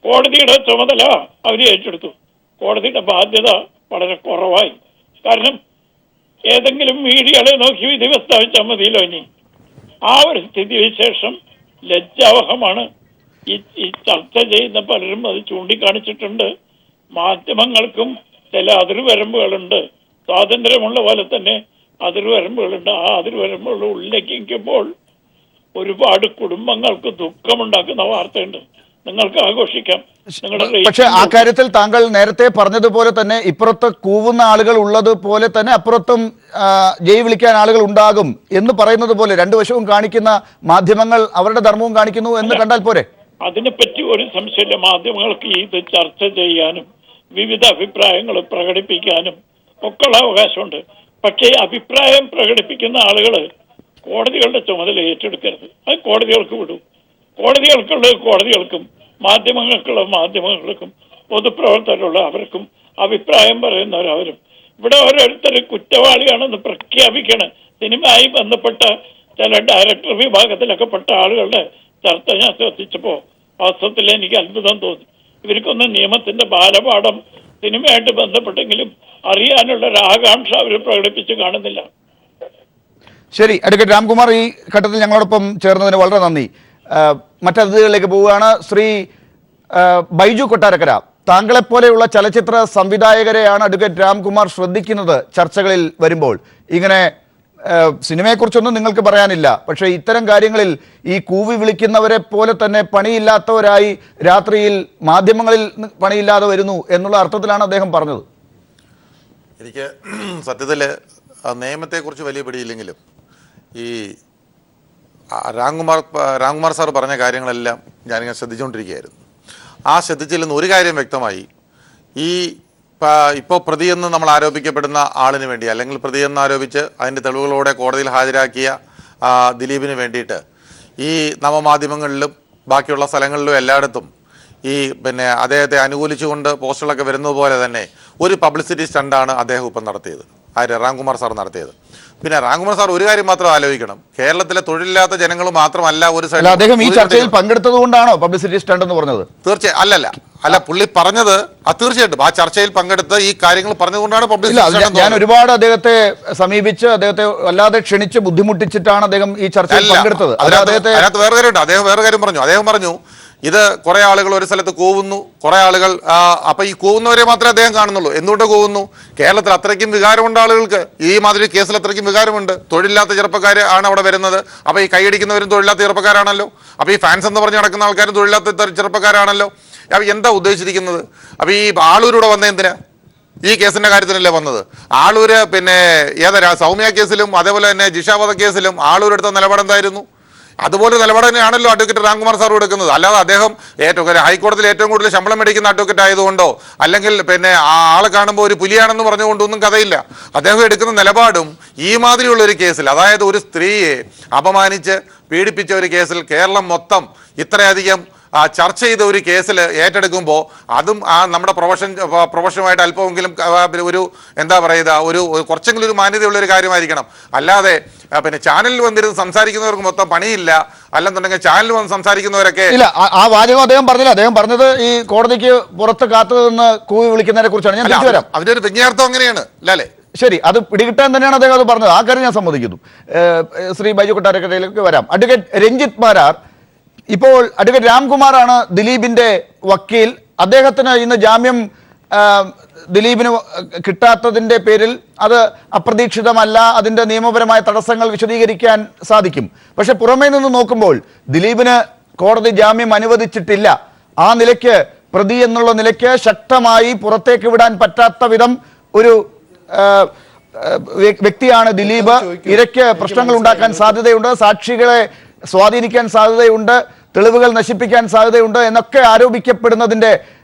S1: കോടതിയുടെ ചുമതല അവർ ഏറ്റെടുത്തു. കോടതിയുടെ ബാധ്യത വളരെ കുറവായി. കാരണം ഏതെങ്കിലും മീഡിയകളെ നോക്കി വിധി പ്രസ്താവിച്ചാൽ മതിയല്ലോ. ഇനി ആ ഒരു സ്ഥിതിവിശേഷം ലജ്ജാവഹമാണ്. ഈ ചർച്ച ചെയ്യുന്ന പലരും അത് ചൂണ്ടിക്കാണിച്ചിട്ടുണ്ട്. മാധ്യമങ്ങൾക്കും ചില അതിർവരമ്പുകളുണ്ട്. സ്വാതന്ത്ര്യമുള്ള പോലെ തന്നെ അതിർവരമ്പുകളുണ്ട്. ആ അതിർവരമ്പുകൾ ഉല്ലംഘിക്കുമ്പോൾ ഒരുപാട് കുടുംബങ്ങൾക്ക് ദുഃഖമുണ്ടാക്കുന്ന വാർത്തയുണ്ട്. നിങ്ങൾക്ക് ആഘോഷിക്കാം.
S3: പക്ഷെ ആ കാര്യത്തിൽ താങ്കൾ നേരത്തെ പറഞ്ഞതുപോലെ തന്നെ ഇപ്പുറത്ത് കൂവുന്ന ആളുകൾ ഉള്ളത് പോലെ തന്നെ അപ്പുറത്തും ജയ് വിളിക്കാൻ ആളുകൾ ഉണ്ടാകും എന്ന് പറയുന്നത് പോലെ രണ്ടു വശവും കാണിക്കുന്ന മാധ്യമങ്ങൾ അവരുടെ ധർമ്മവും കാണിക്കുന്നു എന്ന് കണ്ടാൽ പോരെ?
S1: അതിനെപ്പറ്റി ഒരു സംശയമില്ല. മാധ്യമങ്ങൾക്ക് ഇത് ചർച്ച ചെയ്യാനും വിവിധ അഭിപ്രായങ്ങൾ പ്രകടിപ്പിക്കാനും ഒക്കെയുള്ള അവകാശമുണ്ട്. പക്ഷേ അഭിപ്രായം പ്രകടിപ്പിക്കുന്ന ആളുകൾ കോടതികളുടെ ചുമതല ഏറ്റെടുക്കരുത്. അത് കോടതികൾക്ക് വിടും. കോടതികൾക്കുള്ളത് കോടതികൾക്കും മാധ്യമങ്ങൾക്കുള്ള മാധ്യമങ്ങൾക്കും പൊതുപ്രവർത്തകരുള്ള അവർക്കും അഭിപ്രായം പറയുന്നവരവരും. ഇവിടെ ഓരോരുത്തർ കുറ്റവാളിയാണെന്ന് പ്രഖ്യാപിക്കണം. സിനിമയായി ബന്ധപ്പെട്ട ചില ഡയറക്ടർ വിഭാഗത്തിലൊക്കെ പെട്ട ആളുകളുടെ ചർച്ച ഞാൻ ശ്രദ്ധിച്ചപ്പോൾ വാസ്തവത്തിൽ എനിക്ക് അത്ഭുതം തോന്നി. ഇവർക്കൊന്നും നിയമത്തിന്റെ ബാലപാഠം സിനിമയായിട്ട് ബന്ധപ്പെട്ടെങ്കിലും അറിയാനുള്ള ഒരു ആകാംക്ഷ അവർ പ്രകടിപ്പിച്ച് കാണുന്നില്ല.
S3: ശരി, അഡ്വക്കേറ്റ് രാംകുമാർ ഈ ഘട്ടത്തിൽ ഞങ്ങളോടൊപ്പം ചേർന്നതിന് വളരെ നന്ദി. മറ്റതിഥികളിലേക്ക് പോവുകയാണ്. ശ്രീ ബൈജു കൊട്ടാരക്കര, താങ്കളെപ്പോലെയുള്ള ചലച്ചിത്ര സംവിധായകരെയാണ് അഡ്വക്കേറ്റ് രാംകുമാർ ശ്രദ്ധിക്കുന്നത് ചർച്ചകളിൽ വരുമ്പോൾ. ഇങ്ങനെ സിനിമയെക്കുറിച്ചൊന്നും നിങ്ങൾക്ക് പറയാനില്ല, പക്ഷേ ഇത്തരം കാര്യങ്ങളിൽ ഈ കൂവി വിളിക്കുന്നവരെ പോലെ തന്നെ പണിയില്ലാത്തവരായി രാത്രിയിൽ മാധ്യമങ്ങളിൽ പണിയില്ലാതെ വരുന്നു എന്നുള്ള അർത്ഥത്തിലാണ് അദ്ദേഹം പറഞ്ഞത്.
S5: എനിക്ക് സത്യത്തിൽ നിയമത്തെക്കുറിച്ച് വലിയ പിടിയില്ലെങ്കിലും ഈ രാംകുമാർ സാർ പറഞ്ഞ കാര്യങ്ങളെല്ലാം ഞാനിങ്ങനെ ശ്രദ്ധിച്ചുകൊണ്ടിരിക്കുകയായിരുന്നു. ആ ശ്രദ്ധിച്ചിൽ നിന്ന് ഒരു കാര്യം വ്യക്തമായി. ഇപ്പോൾ പ്രതിയെന്ന് നമ്മൾ ആരോപിക്കപ്പെടുന്ന ആളിന് വേണ്ടി, അല്ലെങ്കിൽ പ്രതിയെന്ന് ആരോപിച്ച് അതിൻ്റെ തെളിവുകളോടെ കോടതിയിൽ ഹാജരാക്കിയ ദിലീപിന് വേണ്ടിയിട്ട് ഈ നവമാധ്യമങ്ങളിലും ബാക്കിയുള്ള സ്ഥലങ്ങളിലും എല്ലായിടത്തും അദ്ദേഹത്തെ അനുകൂലിച്ചുകൊണ്ട് പോസ്റ്ററുകളൊക്കെ വരുന്നത് പോലെ തന്നെ ഒരു പബ്ലിസിറ്റി സ്റ്റണ്ടാണ് അദ്ദേഹം ഇപ്പം നടത്തിയത്, രാംകുമാർ സാർ നടത്തിയത്. പിന്നെ രാംകുമാർ സാർ ഒരു കാര്യം മാത്രം ആലോചിക്കണം, കേരളത്തിലെ തൊഴിലില്ലാത്ത ജനങ്ങൾ മാത്രമല്ല ഒരു സൈഡ്
S3: അദ്ദേഹം ഈ ചർച്ചയിൽ പങ്കെടുത്തത് കൊണ്ടാണോ പബ്ലിസിറ്റി സ്റ്റണ്ട് എന്ന് പറഞ്ഞത്?
S5: തീർച്ചയായും അല്ല പുള്ളി പറഞ്ഞത് തീർച്ചയായിട്ടും ആ ചർച്ചയിൽ പങ്കെടുത്ത് ഈ കാര്യങ്ങൾ പറഞ്ഞതുകൊണ്ടാണ് പബ്ലിസിറ്റി.
S3: ഞാൻ ഒരുപാട് അദ്ദേഹത്തെ സമീപിച്ച് അദ്ദേഹത്തെ വല്ലാതെ ക്ഷണിച്ച് ബുദ്ധിമുട്ടിച്ചിട്ടാണ് അദ്ദേഹം ഈ ചർച്ചയിൽ പങ്കെടുത്തത്.
S5: അതിനകത്ത് വേറെ കാര്യമുണ്ട്. അദ്ദേഹം വേറെ കാര്യം പറഞ്ഞു. അദ്ദേഹം പറഞ്ഞു ഇത് കുറെ ആളുകൾ ഒരു സ്ഥലത്ത് കൂവുന്നു, കുറെ ആളുകൾ അപ്പൊ ഈ കൂവുന്നവരെ മാത്രമേ അദ്ദേഹം കാണുന്നുള്ളൂ. എന്തുകൊണ്ട് കൂവുന്നു? കേരളത്തിൽ അത്രയ്ക്കും വികാരമുണ്ട് ആളുകൾക്ക്, ഈ മാതിരി കേസിൽ അത്രയ്ക്കും വികാരമുണ്ട്. തൊഴിലില്ലാത്ത ചെറുപ്പക്കാർ ആണ് അവിടെ വരുന്നത്. അപ്പൊ ഈ കൈയടിക്കുന്നവരും തൊഴിലില്ലാത്ത ചെറുപ്പക്കാരാണല്ലോ. അപ്പൊ ഈ ഫാൻസ് എന്ന് പറഞ്ഞ് നടക്കുന്ന ആൾക്കാരും തൊഴിലില്ലാത്ത ചെറുപ്പക്കാരാണല്ലോ. അപ്പൊ എന്താ ഉദ്ദേശിച്ചിരിക്കുന്നത്? അപ്പൊ ഈ ആളൂരിവിടെ വന്ന എന്തിനാ? ഈ കേസിന്റെ കാര്യത്തിലല്ലേ വന്നത്. ആളൂര് സൗമ്യ കേസിലും അതേപോലെ തന്നെ ജിഷാവധ കേസിലും ആളൂരെടുത്ത നിലപാടെന്തായിരുന്നു? അതുപോലെ നിലപാട് തന്നെയാണല്ലോ അഡ്വക്കേറ്റ് രാംകുമാർ സാർ എടുക്കുന്നത്. അല്ലാതെ അദ്ദേഹം ഹൈക്കോടതിയിൽ ഏറ്റവും കൂടുതൽ ശമ്പളം മേടിക്കുന്ന അഡ്വക്കേറ്റ് ആയതുകൊണ്ടോ അല്ലെങ്കിൽ ആളെ കാണുമ്പോൾ ഒരു പുലിയാണെന്ന് പറഞ്ഞുകൊണ്ടൊന്നും കഥയില്ല. അദ്ദേഹം എടുക്കുന്ന നിലപാടും ഈ മാതിരിയുള്ള ഒരു കേസിൽ, അതായത് ഒരു സ്ത്രീയെ അപമാനിച്ച് പീഡിപ്പിച്ച ഒരു കേസിൽ കേരളം മൊത്തം ഇത്രയധികം ചർച്ച ചെയ്ത ഒരു കേസിൽ ഏറ്റെടുക്കുമ്പോൾ അതും നമ്മുടെ പ്രൊഫഷനുമായിട്ട് അല്പമെങ്കിലും ഒരു എന്താ പറയുക കുറച്ചെങ്കിലും ഒരു മാന്യതയുള്ള ഒരു കാര്യമായിരിക്കണം. അല്ലാതെ ചാനലിൽ വന്നിരുന്ന് സംസാരിക്കുന്നവർക്ക് മൊത്തം പണിയില്ല, അല്ലെന്നുണ്ടെങ്കിൽ ചാനലിൽ വന്ന് സംസാരിക്കുന്നവരൊക്കെ
S3: ഇല്ല. ആ വാചകം അദ്ദേഹം പറഞ്ഞില്ല. അദ്ദേഹം പറഞ്ഞത് ഈ കോടതിക്ക് പുറത്ത് കാത്തു നിന്ന് കൂവി വിളിക്കുന്നതിനെ കുറിച്ചാണ്. ഞാൻ തിരിച്ചു വരാം.
S5: അതിന്റെ ഒരു വ്യംഗ്യാർത്ഥം അങ്ങനെയാണ് അല്ലേ?
S3: ശരി, അത് പിടികിട്ടാൻ തന്നെയാണ് അദ്ദേഹം അത് പറഞ്ഞത്. ആ കാര്യം ഞാൻ സമ്മതിക്കുന്നു. ശ്രീ ബൈജു കൊട്ടാരക്കരയിലേക്ക് വരാം. അഡ്വക്കേറ്റ് രഞ്ജിത്ത് മാരാർ, ഇപ്പോൾ അഡ്വക്കേറ്റ് രാംകുമാറാണ് ദിലീപിന്റെ വക്കീൽ. അദ്ദേഹത്തിന് ഇന്ന് ജാമ്യം ദിലീപിന് കിട്ടാത്തതിന്റെ പേരിൽ അത് അപ്രതീക്ഷിതമല്ല, അതിന്റെ നിയമപരമായ തടസ്സങ്ങൾ വിശദീകരിക്കാൻ സാധിക്കും. പക്ഷെ പുറമേ നിന്ന് നോക്കുമ്പോൾ ദിലീപിന് കോടതി ജാമ്യം അനുവദിച്ചിട്ടില്ല. ആ നിലയ്ക്ക് പ്രതി എന്നുള്ള നിലയ്ക്ക് ശക്തമായി പുറത്തേക്ക് വിടാൻ പറ്റാത്ത വിധം ഒരു വ്യക്തിയാണ് ദിലീപ്. ഇരയ്ക്ക് പ്രശ്നങ്ങൾ ഉണ്ടാക്കാൻ സാധ്യതയുണ്ട്, സാക്ഷികളെ സ്വാധീനിക്കാൻ സാധ്യതയുണ്ട്, തെളിവുകൾ നശിപ്പിക്കാൻ സാധ്യതയുണ്ട് എന്നൊക്കെ ആരോപിക്കപ്പെടുന്നതിന്റെ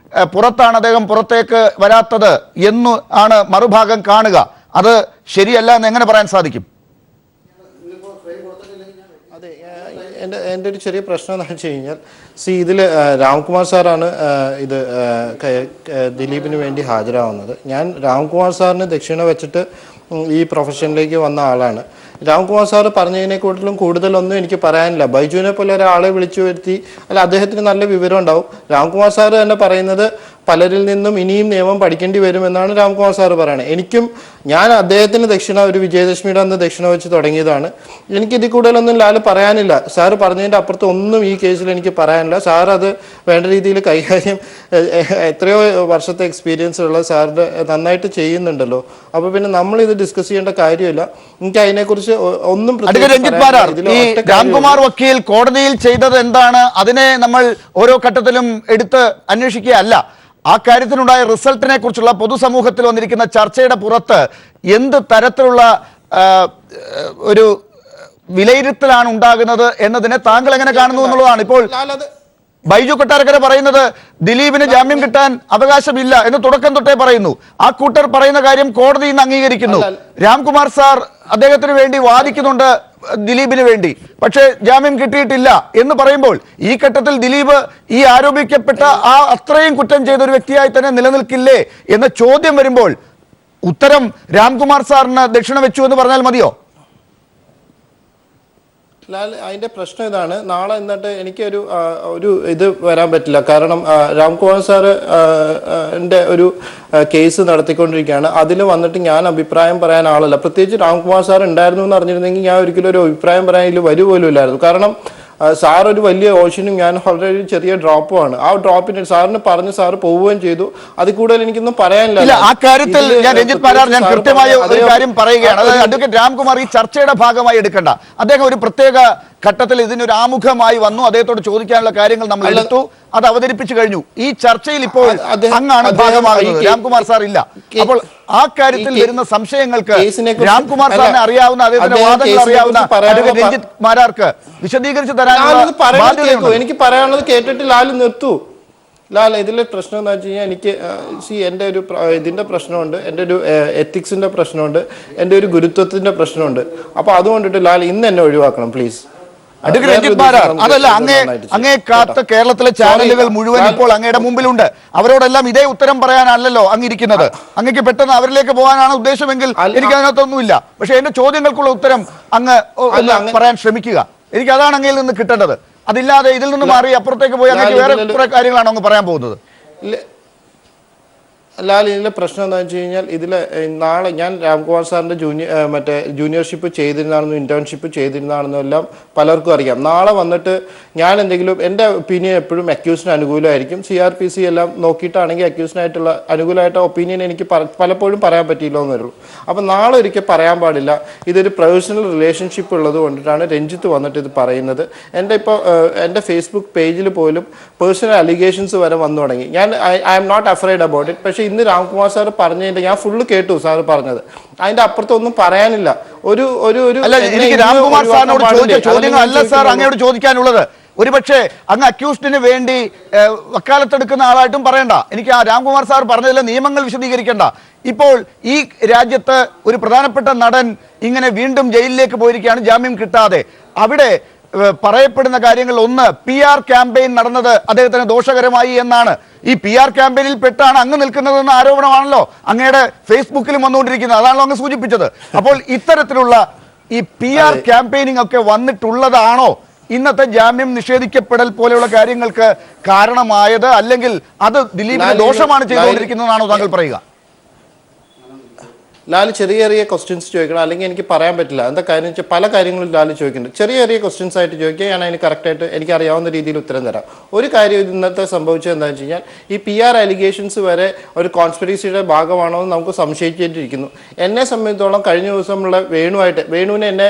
S3: പുറത്താണ് അദ്ദേഹം പുറത്തേക്ക് വരാത്തത് എന്ന് ആണ് മറുഭാഗം കാണുക. അത് ശരിയല്ല എന്ന് എങ്ങനെ പറയാൻ സാധിക്കും?
S6: അതെ, എൻ്റെ ഒരു ചെറിയ പ്രശ്നം എന്താണെന്ന് വെച്ച് കഴിഞ്ഞാൽ, ഇതിൽ രാംകുമാർ സാറാണ് ഇത് ദിലീപിന് വേണ്ടി ഹാജരാവുന്നത്. ഞാൻ രാംകുമാർ സാറിന് ദക്ഷിണ വെച്ചിട്ട് ഈ പ്രൊഫഷനിലേക്ക് വന്ന ആളാണ്. രാംകുമാർ സാർ പറഞ്ഞതിനെക്കാട്ടിലും കൂടുതലൊന്നും എനിക്ക് പറയാനില്ല. ബൈജുവിനെ പോലെ ഒരാളെ വിളിച്ചു വരുത്തി, അല്ല അദ്ദേഹത്തിന് നല്ല വിവരം ഉണ്ടാവും. രാംകുമാർ സാർ തന്നെ പറയുന്നത് പലരിൽ നിന്നും ഇനിയും നിയമം പഠിക്കേണ്ടി വരുമെന്നാണ് രാംകുമാർ സാർ പറയുന്നത്. ഞാൻ അദ്ദേഹത്തിന് ദക്ഷിണ ഒരു വിജയദശമിയുടെ അന്ന് ദക്ഷിണ വെച്ച് തുടങ്ങിയതാണ്. എനിക്കിതിൽ കൂടുതലൊന്നും ലാല് പറയാനില്ല. സാറ് പറഞ്ഞതിൻ്റെ അപ്പുറത്ത് ഒന്നും ഈ കേസിൽ എനിക്ക് പറയാനില്ല. സാർ അത് വേണ്ട രീതിയിൽ കൈകാര്യം, എത്രയോ വർഷത്തെ എക്സ്പീരിയൻസ് ഉള്ള സാറിൻ്റെ നന്നായിട്ട് ചെയ്യുന്നുണ്ടല്ലോ. അപ്പോൾ പിന്നെ നമ്മൾ ഇത് ഡിസ്കസ് ചെയ്യേണ്ട കാര്യമില്ല. എനിക്ക് അതിനെക്കുറിച്ച് ഒന്നും
S3: രാംകുമാർ വക്കീൽ കോടതിയിൽ ചെയ്തത് എന്താണ്, അതിനെ നമ്മൾ ഓരോ ഘട്ടത്തിലും എടുത്ത് അന്വേഷിക്കുകയല്ല. ആ കാര്യത്തിനുണ്ടായ റിസൾട്ടിനെ കുറിച്ചുള്ള പൊതുസമൂഹത്തിൽ വന്നിരിക്കുന്ന ചർച്ചയുടെ പുറത്ത് എന്ത് തരത്തിലുള്ള ഒരു വിലയിരുത്തലാണ് ഉണ്ടാകുന്നത് എന്നതിനെ താങ്കൾ എങ്ങനെ കാണുന്നു എന്നുള്ളതാണ്. ഇപ്പോൾ ബൈജു കൊട്ടാരക്കര പറയുന്നത് ദിലീപിന് ജാമ്യം കിട്ടാൻ അവകാശമില്ല എന്ന് തുടക്കം തൊട്ടേ പറയുന്നു. ആ കൂട്ടർ പറയുന്ന കാര്യം കോടതി ഇന്ന് അംഗീകരിക്കുന്നു. രാംകുമാർ സാർ അദ്ദേഹത്തിന് വേണ്ടി വാദിക്കുന്നുണ്ട് ദിലീപിന് വേണ്ടി, പക്ഷേ ജാമ്യം കിട്ടിയിട്ടില്ല എന്ന് പറയുമ്പോൾ ഈ ഘട്ടത്തിൽ ദിലീപ് ഈ ആരോപിക്കപ്പെട്ട ആ അത്രയും കുറ്റം ചെയ്ത ഒരു വ്യക്തിയായി തന്നെ നിലനിൽക്കില്ലേ എന്ന ചോദ്യം വരുമ്പോൾ ഉത്തരം രാംകുമാർ സാറിന് ദക്ഷിണ വെച്ചു എന്ന് പറഞ്ഞാൽ മതിയോ?
S6: ലാൽ, അതിന്റെ പ്രശ്നം ഇതാണ്. നാളെ എന്നിട്ട് എനിക്കൊരു ഒരു ഇത് വരാൻ പറ്റില്ല. കാരണം രാംകുമാർ സാറ് ന്റെ ഒരു കേസ് നടത്തിക്കൊണ്ടിരിക്കുകയാണ്. അതിൽ വന്നിട്ട് ഞാൻ അഭിപ്രായം പറയാൻ ആളല്ല. പ്രത്യേകിച്ച് രാംകുമാർ സാർ ഉണ്ടായിരുന്നു എന്ന് അറിഞ്ഞിരുന്നെങ്കിൽ ഞാൻ ഒരിക്കലും ഒരു അഭിപ്രായം പറയാൻ ഇതിൽ വരുപോലും ഇല്ലായിരുന്നു. കാരണം സാർ ഒരു വലിയ ഓഷനും ഞാൻ വളരെ ഒരു ചെറിയ ഡ്രോപ്പുമാണ്. ആ ഡ്രോപ്പിന് സാറിന് പറഞ്ഞ് സാറ് പോവുകയും ചെയ്തു. അതിൽ കൂടുതൽ എനിക്കൊന്നും പറയാനില്ല.
S3: ആ കാര്യത്തിൽ ഞാൻ രഞ്ജിത്ത് മാരാർ ഞാൻ കൃത്യമായ ഒരു കാര്യം പറയുകയാണ്. അതായത് അഡ്വക്കേറ്റ് രാംകുമാർ ഈ ചർച്ചയുടെ ഭാഗമായി എടുക്കണ്ട. അദ്ദേഹം ഒരു പ്രത്യേക ഘട്ടത്തിൽ ഇതിനൊരു ആമുഖമായി വന്നു. അദ്ദേഹത്തോട് ചോദിക്കാനുള്ള കാര്യങ്ങൾ നമ്മൾ എടുത്തു, അത് അവതരിപ്പിച്ചു കഴിഞ്ഞു. ഈ ചർച്ചയിൽ ഇപ്പോൾ അങ്ങാണ് ഭാഗമാകുന്നത്, രാംകുമാർ സാർ ഇല്ല. അപ്പോൾ ആ കാര്യത്തിൽ വരുന്ന സംശയങ്ങൾക്ക് രാംകുമാർ സാറിനെ അറിയാവുന്ന, അദ്ദേഹത്തിന്റെ വാദങ്ങൾ അറിയാവുന്ന രഞ്ജിത്ത് മാരാർക്ക് വിശദീകരിച്ച് തരാനുള്ള
S6: എനിക്ക് പറയാനുള്ളത് കേട്ടിട്ട് ലാൽ നിർത്തൂ. ലാൽ, ഇതിലെ പ്രശ്നം എന്ന് വെച്ച് കഴിഞ്ഞാൽ എനിക്ക് എൻ്റെ ഒരു ഇതിൻ്റെ പ്രശ്നമുണ്ട്, എൻ്റെ ഒരു എത്തിക്സിൻ്റെ പ്രശ്നമുണ്ട്, എൻ്റെ ഒരു ഗുരുത്വത്തിൻ്റെ പ്രശ്നമുണ്ട്. അപ്പോൾ അതുകൊണ്ടിട്ട് ലാൽ ഇന്ന് എന്നെ ഒഴിവാക്കണം പ്ലീസ്.
S3: അതല്ല, അങ്ങേ കാത്ത കേരളത്തിലെ ചാനലുകൾ മുഴുവൻ ഇപ്പോൾ അങ്ങയുടെ മുമ്പിലുണ്ട്. അവരോടെല്ലാം ഇതേ ഉത്തരം പറയാനല്ലല്ലോ അങ്ങിരിക്കുന്നത്. അങ്ങക്ക് പെട്ടെന്ന് അവരിലേക്ക് പോകാനാണ് ഉദ്ദേശമെങ്കിൽ എനിക്ക് അതിനകത്തൊന്നുമില്ല. പക്ഷെ എന്റെ ചോദ്യങ്ങൾക്കുള്ള ഉത്തരം അങ്ങ് പറയാൻ ശ്രമിക്കുക. എനിക്ക് അതാണ് അങ്ങയിൽ നിന്ന് കിട്ടേണ്ടത്. അതില്ലാതെ ഇതിൽ നിന്ന് മാറി അപ്പുറത്തേക്ക് പോയി അങ്ങക്ക് വേറെ കുറെ കാര്യങ്ങളാണ് അങ്ങ് പറയാൻ പോകുന്നത്.
S6: ലാൽ, ഇതിലെ പ്രശ്നം എന്താണെന്ന് വെച്ച് കഴിഞ്ഞാൽ ഇതിൽ നാളെ ഞാൻ രാംകുമാർ സാറിൻ്റെ ജൂനിയർഷിപ്പ് ചെയ്തിരുന്നാണെന്നും ഇന്റേൺഷിപ്പ് ചെയ്തിരുന്നാണെന്നും എല്ലാം പലർക്കും അറിയാം. നാളെ വന്നിട്ട് ഞാൻ എന്തെങ്കിലും എൻ്റെ ഒപ്പീനിയൻ എപ്പോഴും അക്യൂസിന് അനുകൂലമായിരിക്കും. CRPC എല്ലാം നോക്കിയിട്ടാണെങ്കിൽ അക്യൂസിനായിട്ടുള്ള അനുകൂലമായിട്ട് ഒപ്പീനിയൻ എനിക്ക് പലപ്പോഴും പറയാൻ പറ്റിയില്ല എന്ന് വരുള്ളൂ. അപ്പം നാളെ ഒരിക്കൽ പറയാൻ പാടില്ല. ഇതൊരു പ്രൊഫഷണൽ റിലേഷൻഷിപ്പ് ഉള്ളത് കൊണ്ടിട്ടാണ് രഞ്ജിത്ത് വന്നിട്ട് ഇത് പറയുന്നത്. എൻ്റെ ഫേസ്ബുക്ക് പേജിൽ പോലും പേഴ്സണൽ അലിഗേഷൻസ് വരെ വന്നു തുടങ്ങി. I am not afraid about it. പക്ഷേ ഇന്ന് രാംകുമാർ സാർ പറഞ്ഞതിന്റെ ഞാൻ ഫുള്ള് കേട്ടു സാർ പറഞ്ഞത്. അതിന്റെ അപ്പുറത്തൊന്നും പറയാനില്ല.
S3: എനിക്ക് രാംകുമാർ സാറിനോട് ചോദിച്ച ചോദ്യങ്ങളല്ല സാർ അങ്ങയോട് ചോദിക്കാനുള്ളത്. ഒരുപക്ഷെ അങ്ങ് അക്യൂസ്ഡിന് വേണ്ടി വക്കാലത്തെടുക്കുന്ന ആളായിട്ടും പറയണ്ട. എനിക്ക് ആ രാംകുമാർ സാർ പറഞ്ഞതിലെ നിയമങ്ങൾ വിശദീകരിക്കേണ്ട. ഇപ്പോൾ ഈ രാജ്യത്ത് ഒരു പ്രധാനപ്പെട്ട നടൻ ഇങ്ങനെ വീണ്ടും ജയിലിലേക്ക് പോയിരിക്കുകയാണ് ജാമ്യം കിട്ടാതെ. അവിടെ പറയപ്പെടുന്ന കാര്യങ്ങൾ ഒന്ന്, PR ക്യാമ്പയിൻ നടന്നത് അദ്ദേഹത്തിന് ദോഷകരമായി എന്നാണ്. ഈ PR ക്യാമ്പയിനിൽ പെട്ടാണ് അങ്ങ് നിൽക്കുന്നതെന്ന ആരോപണമാണല്ലോ അങ്ങയുടെ ഫേസ്ബുക്കിലും വന്നുകൊണ്ടിരിക്കുന്നത്. അതാണല്ലോ അങ്ങ് സൂചിപ്പിച്ചത്. അപ്പോൾ ഇത്തരത്തിലുള്ള ഈ PR ക്യാമ്പയിനിങ് ഒക്കെ വന്നിട്ടുള്ളതാണോ ഇന്നത്തെ ജാമ്യം നിഷേധിക്കപ്പെടൽ പോലെയുള്ള കാര്യങ്ങൾക്ക് കാരണമായത്? അല്ലെങ്കിൽ അത് ദിലീപിന് ദോഷമാണ് ചെയ്തുകൊണ്ടിരിക്കുന്നതാണോ താങ്കൾ പറയുക?
S6: ലാൽ ചെറിയ ചെറിയ ക്വസ്റ്റ്യൻസ് ചോദിക്കണം, അല്ലെങ്കിൽ എനിക്ക് പറയാൻ പറ്റില്ല. എന്താ കാര്യം വെച്ചാൽ പല കാര്യങ്ങളും ലാൽ ചോദിക്കുന്നുണ്ട്. ചെറിയ ചെറിയ ക്വസ്റ്റ്യൻസ് ആയിട്ട് ചോദിക്കുക, ഞാൻ അതിന് കറക്റ്റായിട്ട് എനിക്ക് അറിയാവുന്ന രീതിയിൽ ഉത്തരം തരാം. ഒരു കാര്യം ഇന്നത്തെ സംഭവിച്ചത് എന്താണെന്ന് വെച്ച് കഴിഞ്ഞാൽ ഈ PR അലിഗേഷൻസ് വരെ ഒരു കോൺസ്പിറസിയുടെ ഭാഗമാണോ എന്ന് നമുക്ക് സംശയിച്ചിരിക്കുന്നു. എന്നെ സംബന്ധിച്ചോളം കഴിഞ്ഞ ദിവസമുള്ള വേണുവിനെ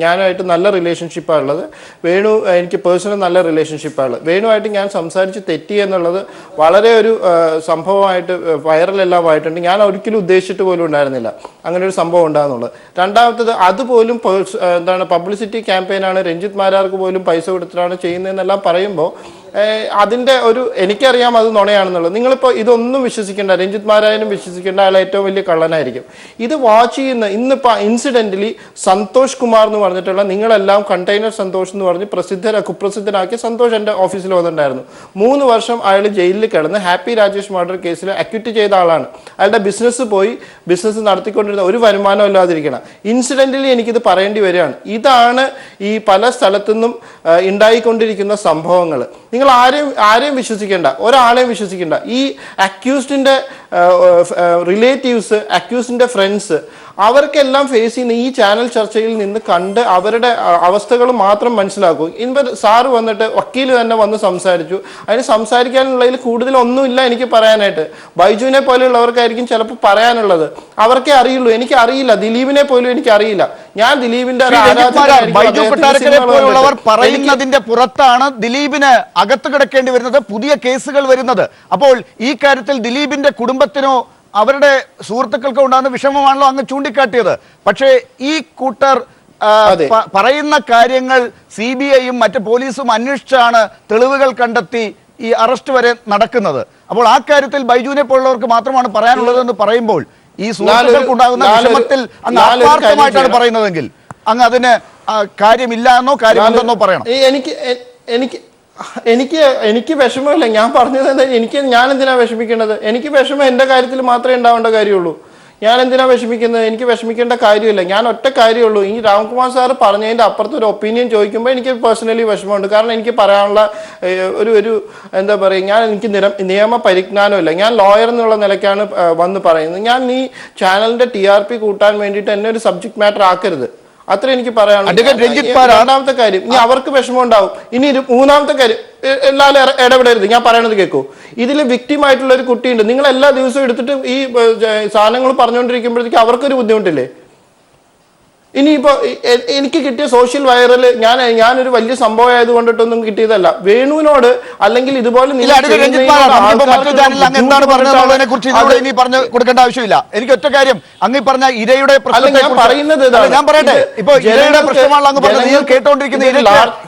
S6: ഞാനായിട്ട് നല്ല റിലേഷൻഷിപ്പാണ് ഉള്ളത്. വേണു എനിക്ക് പേഴ്സണൽ നല്ല റിലേഷൻഷിപ്പാണ് ഉള്ളത്. വേണുവായിട്ട് ഞാൻ സംസാരിച്ച് തെറ്റി എന്നുള്ളത് വളരെ ഒരു സംഭവമായിട്ട് വൈറലെല്ലാമായിട്ടുണ്ട്. ഞാൻ ഒരിക്കലും ഉദ്ദേശിച്ചിട്ട് പോലും ഉണ്ടായിരുന്നില്ല അങ്ങനെ ഒരു സംഭവം ഉണ്ടാകുന്നുള്ളത്. രണ്ടാമത്തത്, അതുപോലും പബ്ലിസിറ്റി ക്യാമ്പയിനാണ്, രഞ്ജിത്ത് മാരാർക്ക് പോലും പൈസ കൊടുത്തിട്ടാണ് ചെയ്യുന്നതെന്നെല്ലാം പറയുമ്പോൾ അതിൻ്റെ ഒരു എനിക്കറിയാം അത് നുണയാണെന്നുള്ളത്. നിങ്ങളിപ്പോൾ ഇതൊന്നും വിശ്വസിക്കേണ്ട, രഞ്ജിത്ത് മാരായനും വിശ്വസിക്കേണ്ട, അയാൾ ഏറ്റവും വലിയ കള്ളനായിരിക്കും. ഇത് വാച്ച് ചെയ്യുന്ന ഇന്നിപ്പോൾ ഇൻസിഡൻ്റലി സന്തോഷ് കുമാർ എന്ന് പറഞ്ഞിട്ടുള്ള, നിങ്ങളെല്ലാം കണ്ടെയ്നർ സന്തോഷ് എന്ന് പറഞ്ഞ് കുപ്രസിദ്ധനാക്കിയ സന്തോഷ് എൻ്റെ ഓഫീസിൽ വന്നിട്ടുണ്ടായിരുന്നു. 3 വർഷം അയാൾ ജയിലിൽ കിടന്ന് ഹാപ്പി രാജേഷ് മർഡർ കേസിൽ അക്യൂറ്റ് ചെയ്ത ആളാണ്. അയാളുടെ ബിസിനസ് നടത്തിക്കൊണ്ടിരുന്ന ഒരു വരുമാനം ഇല്ലാതിരിക്കണം. ഇൻസിഡൻ്റലി എനിക്കിത് പറയേണ്ടി വരികയാണ്. ഇതാണ് ഈ പല സ്ഥലത്തുനിന്നും ഉണ്ടായിക്കൊണ്ടിരിക്കുന്ന സംഭവങ്ങൾ. നിങ്ങൾ ആരെയും വിശ്വസിക്കേണ്ട, ഒരാളെയും വിശ്വസിക്കേണ്ട. ഈ അക്യൂസ്ഡിന്റെ റിലേറ്റീവ്സ്, അക്യൂസ്ഡിന്റെ ഫ്രണ്ട്സ്, അവർക്കെല്ലാം ഫേസ് ചെയ്യുന്ന ഈ ചാനൽ ചർച്ചയിൽ നിന്ന് കണ്ട് അവരുടെ അവസ്ഥകൾ മാത്രം മനസ്സിലാക്കൂ. സാറ് വന്നിട്ട് വക്കീൽ തന്നെ വന്ന് സംസാരിച്ചു. അതിന് സംസാരിക്കാനുള്ളതിൽ കൂടുതലൊന്നുമില്ല എനിക്ക് പറയാനായിട്ട്. ബൈജുവിനെ പോലെയുള്ളവർക്കായിരിക്കും ചിലപ്പോൾ പറയാനുള്ളത്, അവർക്കേ അറിയുള്ളൂ. എനിക്ക് അറിയില്ല, ദിലീപിനെ പോലും എനിക്ക് അറിയില്ല. ഞാൻ ദിലീപിന്റെ
S3: പോലുള്ളവർ പറയുന്നതിന്റെ പുറത്താണ് ദിലീപിന് അകത്ത് കിടക്കേണ്ടി വരുന്നത്, പുതിയ കേസുകൾ വരുന്നത്. അപ്പോൾ ഈ കാര്യത്തിൽ ദിലീപിന്റെ കുടുംബത്തിനോ അവരുടെ സുഹൃത്തുക്കൾക്ക് ഉണ്ടാകുന്ന വിഷമമാണല്ലോ അങ്ങ് ചൂണ്ടിക്കാട്ടിയത്. പക്ഷേ ഈ കൂട്ടർ പറയുന്ന കാര്യങ്ങൾ CBIയും മറ്റ് പോലീസും അന്വേഷിച്ചാണ് തെളിവുകൾ കണ്ടെത്തി ഈ അറസ്റ്റ് വരെ നടക്കുന്നത്. അപ്പോൾ ആ കാര്യത്തിൽ ബൈജുവിനെ പോലുള്ളവർക്ക് മാത്രമാണ് പറയാനുള്ളതെന്ന് പറയുമ്പോൾ ഈ സുഹൃത്തുക്കൾക്ക് ഉണ്ടാകുന്ന വിഷമത്തിൽ അങ്ങ് ആത്മാർത്ഥമായിട്ടാണ് പറയുന്നതെങ്കിൽ അങ്ങ് അതിന് കാര്യമില്ല എന്നോ കാര്യമുണ്ടെന്നോ പറയണം.
S6: എനിക്ക് വിഷമമില്ല. ഞാൻ പറഞ്ഞത് എന്താ, ഞാൻ എന്തിനാ വിഷമിക്കേണ്ടത്? എനിക്ക് വിഷമം എൻ്റെ കാര്യത്തിൽ മാത്രമേ ഉണ്ടാവേണ്ട കാര്യമുള്ളൂ. ഞാൻ എന്തിനാ വിഷമിക്കുന്നത്? എനിക്ക് വിഷമിക്കേണ്ട കാര്യമില്ല. ഞാൻ ഒറ്റ കാര്യമുള്ളൂ, ഈ രാംകുമാർ സാർ പറഞ്ഞതിൻ്റെ അപ്പുറത്ത് ഒരു ഒപ്പീനിയൻ ചോദിക്കുമ്പോൾ എനിക്ക് പേഴ്സണലി വിഷമമുണ്ട്. കാരണം എനിക്ക് പറയാനുള്ള ഒരു എന്താ പറയുക, എനിക്ക് നിയമ പരിജ്ഞാനമില്ല. ഞാൻ ലോയർ എന്നുള്ള നിലയ്ക്കാണ് വന്ന് പറയുന്നത്. ഞാൻ ഈ ചാനലിന്റെ TRP കൂട്ടാൻ വേണ്ടിയിട്ട് എന്നെ ഒരു സബ്ജക്ട് മാറ്റർ ആക്കരുത്. അത്ര എനിക്ക് പറയാനുള്ളത്. രണ്ടാമത്തെ കാര്യം, ഇനി അവർക്ക് വിഷമം ഉണ്ടാവും. ഇനി മൂന്നാമത്തെ കാര്യം, എല്ലാവരും ഇടപെടരുത്, ഞാൻ പറയണത് കേൾക്കൂ. ഇതിൽ വിക്ടിം ആയിട്ടുള്ള ഒരു കുട്ടിയുണ്ട്. നിങ്ങൾ എല്ലാ ദിവസവും എടുത്തിട്ട് ഈ സാധനങ്ങൾ പറഞ്ഞുകൊണ്ടിരിക്കുമ്പോഴത്തേക്ക് അവർക്കൊരു ബുദ്ധിമുട്ടില്ലേ? ഇനിയിപ്പോ എനിക്ക് കിട്ടിയ സോഷ്യൽ വൈറൽ ഞാനൊരു വലിയ സംഭവം ആയത് കൊണ്ടിട്ടൊന്നും കിട്ടിയതല്ല. വേണുവിനോട് അല്ലെങ്കിൽ ഇതുപോലെ
S3: കൊടുക്കേണ്ട ആവശ്യമില്ല. എനിക്ക് ഒറ്റ കാര്യം, അങ്ങ് പറഞ്ഞ ഇരയുടെ
S6: പറയുന്നത്
S3: ഞാൻ പറയട്ടെ, ഇപ്പൊ ഇരയുടെ പ്രശ്നമാണല്ലോ അങ്ങ് പറഞ്ഞത്. നിങ്ങൾ കേട്ടോണ്ടിരിക്കുന്ന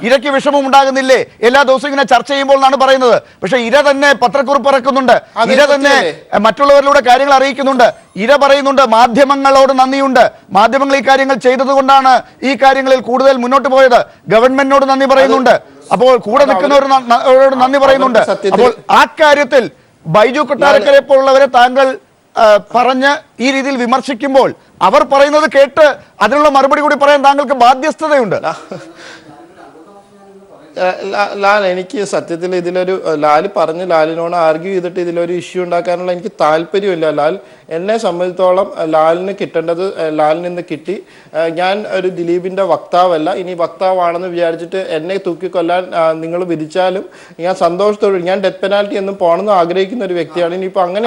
S3: ഇരയ്ക്ക് വിഷമം ഉണ്ടാകുന്നില്ലേ എല്ലാ ദിവസവും ഇങ്ങനെ ചർച്ച ചെയ്യുമ്പോൾ എന്നാണ് പറയുന്നത്. പക്ഷെ ഇര തന്നെ പത്രക്കുറിപ്പ് ഇറക്കുന്നുണ്ട്, ഇര തന്നെ മറ്റുള്ളവരിലൂടെ കാര്യങ്ങൾ അറിയിക്കുന്നുണ്ട്. ഇര പറയുന്നുണ്ട് മാധ്യമങ്ങളോട് നന്ദിയുണ്ട്, മാധ്യമങ്ങൾ ഈ കാര്യങ്ങൾ ചെയ്തത് കൊണ്ടാണ് ഈ കാര്യങ്ങളിൽ കൂടുതൽ മുന്നോട്ട് പോയത്. ഗവൺമെന്റിനോട് നന്ദി പറയുന്നുണ്ട്, അപ്പോൾ കൂടെ നിൽക്കുന്നവരോട് നന്ദി പറയുന്നുണ്ട്. അപ്പോൾ ആ കാര്യത്തിൽ ബൈജു കൊട്ടാരക്കരെ പോലുള്ളവരെ താങ്കൾ പറഞ്ഞ് ഈ രീതിയിൽ വിമർശിക്കുമ്പോൾ അവർ പറയുന്നത് കേട്ട് അതിനുള്ള മറുപടി കൂടി പറയാൻ താങ്കൾക്ക് ബാധ്യസ്ഥതയുണ്ട്.
S6: ലാൽ, എനിക്ക് സത്യത്തിൽ ഇതിലൊരു ലാലിനോട് ആർഗ്യൂ ചെയ്തിട്ട് ഇതിലൊരു ഇഷ്യൂ ഉണ്ടാക്കാനുള്ള എനിക്ക് താല്പര്യമില്ല. ലാൽ എന്നെ സംബന്ധിച്ചോളം ലാലിന് കിട്ടേണ്ടത് ലാലിൽ നിന്ന് കിട്ടി. ഞാൻ ഒരു ദിലീപിന്റെ വക്താവല്ല. ഇനി വക്താവാണെന്ന് വിചാരിച്ചിട്ട് എന്നെ തൂക്കിക്കൊല്ലാൻ നിങ്ങൾ വിധിച്ചാലും ഞാൻ സന്തോഷത്തോടെ, ഞാൻ ഡെത്ത് പെനാൽറ്റി എന്നും പോകണമെന്ന് ആഗ്രഹിക്കുന്ന ഒരു വ്യക്തിയാണ്. ഇനിയിപ്പോ അങ്ങനെ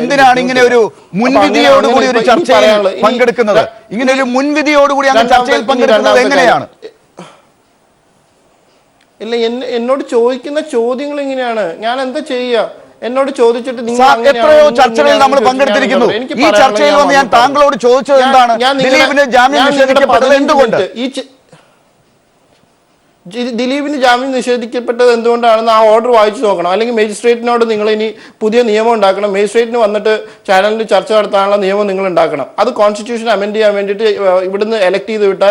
S3: എന്തിനാണ് ഇങ്ങനെ ഒരു മുൻവിധിയോടുകൂടി ഒരു ചർച്ചയിൽ പങ്കെടുക്കുന്നത്? ഇങ്ങനെ ഒരു മുൻവിധിയോടുകൂടി ചർച്ചയിൽ പങ്കെടുക്കുന്നത് എങ്ങനെയാണ്?
S6: ഇല്ല, എന്നോട് ചോദിക്കുന്ന ചോദ്യങ്ങൾ ഇങ്ങനെയാണ്. ഞാൻ എന്താ ചെയ്യുക? എന്നോട് ചോദിച്ചിട്ട്
S3: എത്രയോ ചർച്ചകളിൽ നമ്മൾ പങ്കെടുത്തിരിക്കുന്നു. ഈ ചർച്ചയിൽ വന്ന് ഞാൻ താങ്കളോട് ചോദിച്ചത് എന്താണ്? ദിലീപിന് ജാമ്യം നിഷേധിക്കപ്പെട്ടത് എന്തുകൊണ്ട്?
S6: ദിലീപിന് ജാമ്യം നിഷേധിക്കപ്പെട്ടത് എന്തുകൊണ്ടാണെന്ന് ആ ഓർഡർ വായിച്ചു നോക്കണം. അല്ലെങ്കിൽ മജിസ്ട്രേറ്റിനോട് നിങ്ങൾ ഇനി പുതിയ നിയമം ഉണ്ടാക്കണം. മജിസ്ട്രേറ്റിന് വന്നിട്ട് ചാനലിൽ ചർച്ച നടത്താനുള്ള നിയമം നിങ്ങൾ ഉണ്ടാക്കണം. അത് കോൺസ്റ്റിറ്റ്യൂഷൻ അമെൻഡ് ചെയ്യാൻ വേണ്ടിയിട്ട് ഇവിടുന്ന് എലക്ട് ചെയ്ത് വിട്ട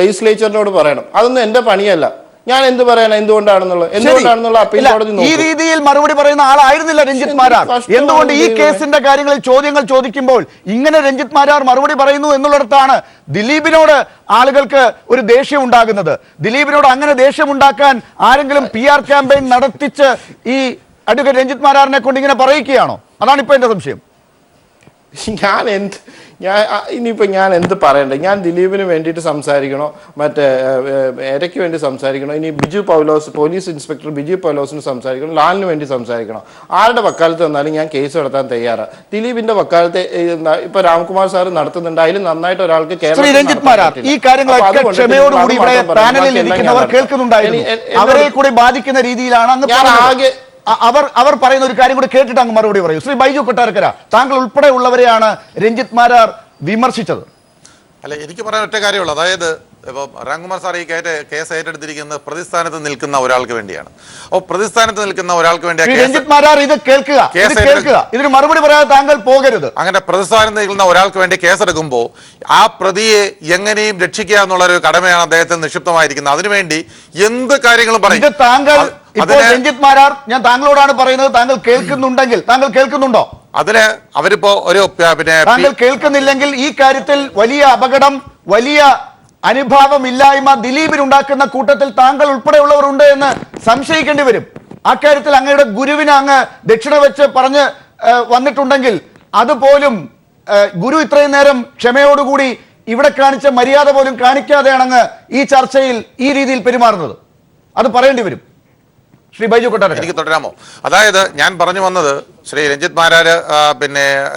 S6: ലെജിസ്ലേച്ചറിനോട് പറയണം. അതൊന്നും എന്റെ പണിയല്ല. ഞാൻ എന്ത് പറയാനാ എന്തുകൊണ്ടാണെന്നുള്ള അപ്പീൽ കോടതി
S3: ഈ രീതിയിൽ മറുപടി പറയുന്ന ആളായിരുന്നില്ല രഞ്ജിത്ത് മാരാർ. എന്തുകൊണ്ട് ഈ കേസിന്റെ കാര്യങ്ങളിൽ ചോദ്യങ്ങൾ ചോദിക്കുമ്പോൾ ഇങ്ങനെ രഞ്ജിത്ത് മാരാർ മറുപടി പറയുന്നു എന്നുള്ളിടത്താണ് ദിലീപിനോട് ആളുകൾക്ക് ഒരു ദേഷ്യം ഉണ്ടാകുന്നത്. ദിലീപിനോട് അങ്ങനെ ദേഷ്യം ഉണ്ടാക്കാൻ ആരെങ്കിലും PR ക്യാമ്പയിൻ നടത്തിച്ച് ഈ അഡ്വക്കേറ്റ് രഞ്ജിത്ത് മാരാറിനെ കൊണ്ട് ഇങ്ങനെ പറയിക്കുകയാണോ? അതാണ് ഇപ്പൊ എന്റെ സംശയം.
S6: ഇനിയിപ്പോൾ ഞാൻ എന്ത് പറയണ്ടേ? ഞാൻ ദിലീപിന് വേണ്ടിയിട്ട് സംസാരിക്കണോ, മറ്റേ ഇരയ്ക്ക് വേണ്ടി സംസാരിക്കണോ, ഇനി പോലീസ് ഇൻസ്പെക്ടർ ബിജു പൗലോസിന് സംസാരിക്കണോ, ലാലിന് വേണ്ടി സംസാരിക്കണോ? ആരുടെ വക്കാലത്ത് വന്നാലും ഞാൻ കേസ് നടത്താൻ തയ്യാറാണ്. ദിലീപിന്റെ വക്കാലത്ത് ഇപ്പൊ രാംകുമാർ സാർ നടത്തുന്നുണ്ട്. അതിൽ നന്നായിട്ട് ഒരാൾക്ക്
S3: ഈ കാര്യങ്ങളൊക്കെ ക്ഷമയോടുകൂടി ഇവിടെ പാനലിൽ ഇരിക്കുന്നവർ കേൾക്കുന്നുണ്ടായിരുന്നു. അവരെ കൂടി ബാധിക്കുന്ന രീതിയിലാണ്
S6: ഞാൻ ആകെ
S3: അവർ പറയുന്ന ഒരു കാര്യം കൂടി കേട്ടിട്ട് അങ്ങ് മറുപടി പറയൂ. ശ്രീ ബൈജു കൊട്ടാരക്കര, താങ്കൾ ഉൾപ്പെടെ ഉള്ളവരെയാണ് രഞ്ജിത്ത് മാരാർ വിമർശിച്ചത്.
S5: അല്ല, എനിക്ക് പറയാൻ ഒറ്റ കാര്യമുള്ളൂ. അതായത് ഇപ്പോൾ രാംകുമാർ സാർ ഈ കേസ് ഏറ്റെടുത്തിരിക്കുന്നത് പ്രതിസ്ഥാനത്ത് നിൽക്കുന്ന ഒരാൾക്ക് വേണ്ടിയാണ്. അപ്പോൾ പ്രതിസ്ഥാനത്ത് നിൽക്കുന്ന ഒരാൾക്ക് വേണ്ടി
S3: രഞ്ജിത്ത് മാരാർ ഇത് കേൾക്കുക, ഇതിന് മറുപടി പറയാതെ താങ്കൾ പോകരുത്.
S5: അങ്ങനെ പ്രതിസ്ഥാനത്ത് നിൽക്കുന്ന ഒരാൾക്ക് വേണ്ടി കേസെടുക്കുമ്പോൾ ആ പ്രതിയെ എങ്ങനെയും രക്ഷിക്കുക എന്നുള്ള ഒരു കടമയാണ് അദ്ദേഹത്തിന് നിക്ഷിപ്തമായിരിക്കുന്നത്. അതിനുവേണ്ടി എന്ത് കാര്യങ്ങളും പറയും.
S3: താങ്കൾ രഞ്ജിത്ത് മാരാർ, ഞാൻ താങ്കളോടാണ് പറയുന്നത്, താങ്കൾ കേൾക്കുന്നുണ്ടെങ്കിൽ, താങ്കൾ കേൾക്കുന്നുണ്ടോ?
S5: അതിന് അവരിപ്പോ ഒരു
S3: താങ്കൾ കേൾക്കുന്നില്ലെങ്കിൽ ഈ കാര്യത്തിൽ വലിയ അപകടം, വലിയ അനുഭാവമില്ലായ്മ ദിലീപിനുണ്ടാക്കുന്ന കൂട്ടത്തിൽ താങ്കൾ ഉൾപ്പെടെയുള്ളവർ ഉണ്ട് എന്ന് സംശയിക്കേണ്ടി വരും. അക്കാര്യത്തിൽ അങ്ങയുടെ ഗുരുവിന് അങ്ങ് ദക്ഷിണ വെച്ച് പറഞ്ഞ് വന്നിട്ടുണ്ടെങ്കിൽ അതുപോലും ഗുരു ഇത്രയും നേരം ക്ഷമയോടുകൂടി ഇവിടെ കാണിച്ച മര്യാദ പോലും കാണിക്കാതെയാണ് അങ്ങ് ഈ ചർച്ചയിൽ ഈ രീതിയിൽ പെരുമാറുന്നത്. അത് പറയേണ്ടി വരും. ശ്രീ ബൈജു കൊട്ടാരക്കര,
S5: എനിക്ക് തുടരാമോ? അതായത് ഞാൻ പറഞ്ഞു വന്നത്, ശ്രീ രഞ്ജിത്ത് മാരാർ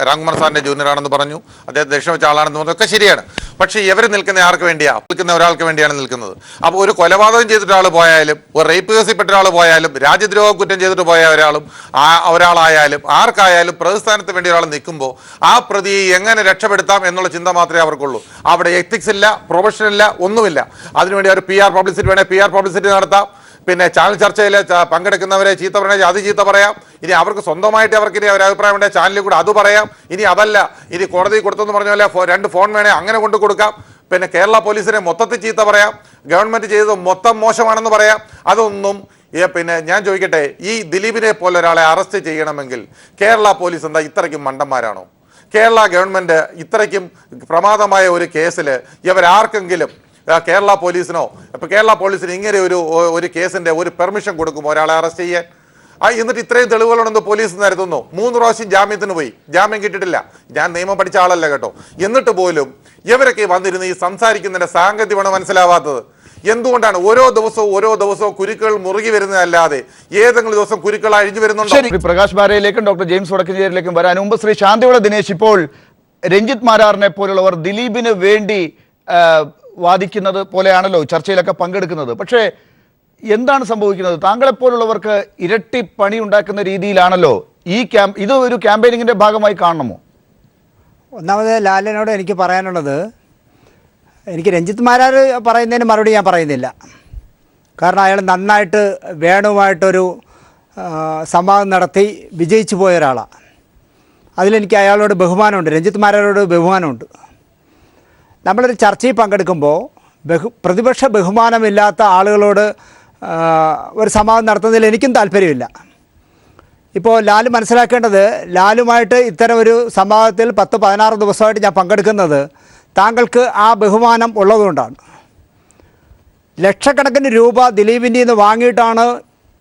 S5: രാംകുമാർ സാറിന്റെ ജൂനിയറാണെന്ന് പറഞ്ഞു, അദ്ദേഹം ദക്ഷിണ വെച്ച ആളാണെന്ന് പറഞ്ഞു, ഒക്കെ ശരിയാണ്. പക്ഷേ ഇവർ നിൽക്കുന്ന ആർക്ക് വേണ്ടിയാണ്? നിൽക്കുന്ന ഒരാൾക്ക് വേണ്ടിയാണ് നിൽക്കുന്നത്. അപ്പോൾ ഒരു കൊലപാതകം ചെയ്തിട്ട് ഒരാൾ പോയാലും, ഒരു റേപ്പ് കേസിൽപ്പെട്ട ഒരാൾ പോയാലും, രാജ്യദ്രോഹ കുറ്റം ചെയ്തിട്ട് പോയ ഒരാളായാലും ആർക്കായാലും പ്രതിസ്ഥാനത്ത് വേണ്ടി ഒരാൾ നിൽക്കുമ്പോൾ ആ പ്രതിയെ എങ്ങനെ രക്ഷപ്പെടുത്താം എന്നുള്ള ചിന്ത മാത്രമേ അവർക്കുള്ളൂ. അവിടെ എത്തിക്സ് ഇല്ല, പ്രൊഫഷൻ ഇല്ല, ഒന്നുമില്ല. അതിനുവേണ്ടി അവർ PR പബ്ലിസിറ്റി വേണേൽ PR പബ്ലിസിറ്റി നടത്താം. പിന്നെ ചാനൽ ചർച്ചയിൽ പങ്കെടുക്കുന്നവരെ ചീത്ത പറഞ്ഞാൽ അത് ചീത്ത പറയാം. ഇനി അവർക്ക് സ്വന്തമായിട്ട് അവർക്ക് ഇനി ഒരു അഭിപ്രായം ഉണ്ടെങ്കിൽ ചാനലിൽ കൂടെ അത് പറയാം. ഇനി അതല്ല, ഇനി കോടതി കൊടുത്തെന്ന് പറഞ്ഞ പോലെ 2 ഫോൺ വേണേൽ അങ്ങനെ കൊണ്ടു കൊടുക്കാം. പിന്നെ കേരള പോലീസിനെ മൊത്തത്തിൽ ചീത്ത പറയാം, ഗവൺമെന്റ് ചെയ്തത് മൊത്തം മോശമാണെന്ന് പറയാം. അതൊന്നും പിന്നെ ഞാൻ ചോദിക്കട്ടെ, ഈ ദിലീപിനെ പോലെ ഒരാളെ അറസ്റ്റ് ചെയ്യണമെങ്കിൽ കേരള പോലീസ് എന്താ ഇത്രയ്ക്കും മണ്ടന്മാരാണോ? കേരള ഗവൺമെന്റ് ഇത്രയ്ക്കും പ്രമാദമായ ഒരു കേസിൽ ഇവരാർക്കെങ്കിലും കേരള പോലീസിനോ കേരള പോലീസിന് ഇങ്ങനെ ഒരു കേസിന്റെ ഒരു പെർമിഷൻ കൊടുക്കും ഒരാളെ അറസ്റ്റ് ചെയ്യാൻ? എന്നിട്ട് ഇത്രയും തെളിവുകളുണ്ടെന്ന് പോലീസ് നിരത്തുന്നു. 3 പ്രാവശ്യം ജാമ്യത്തിന് പോയി, ജാമ്യം കിട്ടിയിട്ടില്ല. ഞാൻ നിയമം പഠിച്ച ആളല്ല കേട്ടോ. എന്നിട്ട് പോലും ഇവരൊക്കെ വന്നിരുന്ന് ഈ സംസാരിക്കുന്നതിന്റെ സാങ്കത്യമാണ് മനസ്സിലാവാത്തത്. എന്തുകൊണ്ടാണ് ഓരോ ദിവസവും കുരുക്കൾ മുറുകി വരുന്നതല്ലാതെ ഏതെങ്കിലും ദിവസം കുരുക്കൾ അഴിഞ്ഞു വരുന്നുണ്ടോ?
S3: ശ്രീ പ്രകാശ് ബാരയിലേക്കും ഡോക്ടർ ജെയിംസ് വടക്കഞ്ചേരിയിലേക്കും വരാൻ മുമ്പ് ശ്രീ ശാന്തിവിള ദിനേശ്, ഇപ്പോൾ രഞ്ജിത്ത് മാരാറിനെ പോലുള്ളവർ ദിലീപിന് വേണ്ടി വാദിക്കുന്നത് പോലെയാണല്ലോ ചർച്ചയിലൊക്കെ പങ്കെടുക്കുന്നത്. പക്ഷേ എന്താണ് സംഭവിക്കുന്നത്? താങ്കളെപ്പോലുള്ളവർക്ക് ഇരട്ടി പണി ഉണ്ടാക്കുന്ന രീതിയിലാണല്ലോ ഇത് ഒരു ക്യാമ്പയിനിങ്ങിന്റെ ഭാഗമായി കാണണമോ?
S4: ഒന്നാമത് ലാലിനോട് എനിക്ക് പറയാനുള്ളത്, എനിക്ക് രഞ്ജിത്ത് മാരാർ പറയുന്നതിന് മറുപടി ഞാൻ പറയുന്നില്ല. കാരണം അയാൾ നന്നായിട്ട് വേണുമായിട്ടൊരു സംവാദം നടത്തി വിജയിച്ചു പോയ ഒരാളാണ്. അതിലെനിക്ക് അയാളോട് ബഹുമാനമുണ്ട്, രഞ്ജിത്ത് മാരാരോട് ബഹുമാനമുണ്ട്. നമ്മളൊരു ചർച്ചയിൽ പങ്കെടുക്കുമ്പോൾ പ്രതിപക്ഷ ബഹുമാനമില്ലാത്ത ആളുകളോട് ഒരു സംവാദം നടത്തുന്നതിൽ എനിക്കും താല്പര്യമില്ല. ഇപ്പോൾ ലാല് മനസ്സിലാക്കേണ്ടത്, ലാലുമായിട്ട് ഇത്തരം ഒരു സംവാദത്തിൽ 10-16 ദിവസമായിട്ട് ഞാൻ പങ്കെടുക്കുന്നത് താങ്കൾക്ക് ആ ബഹുമാനം ഉള്ളതുകൊണ്ടാണ്. ലക്ഷക്കണക്കിന് രൂപ ദിലീപിൻ്റെ നിന്ന് വാങ്ങിയിട്ടാണ്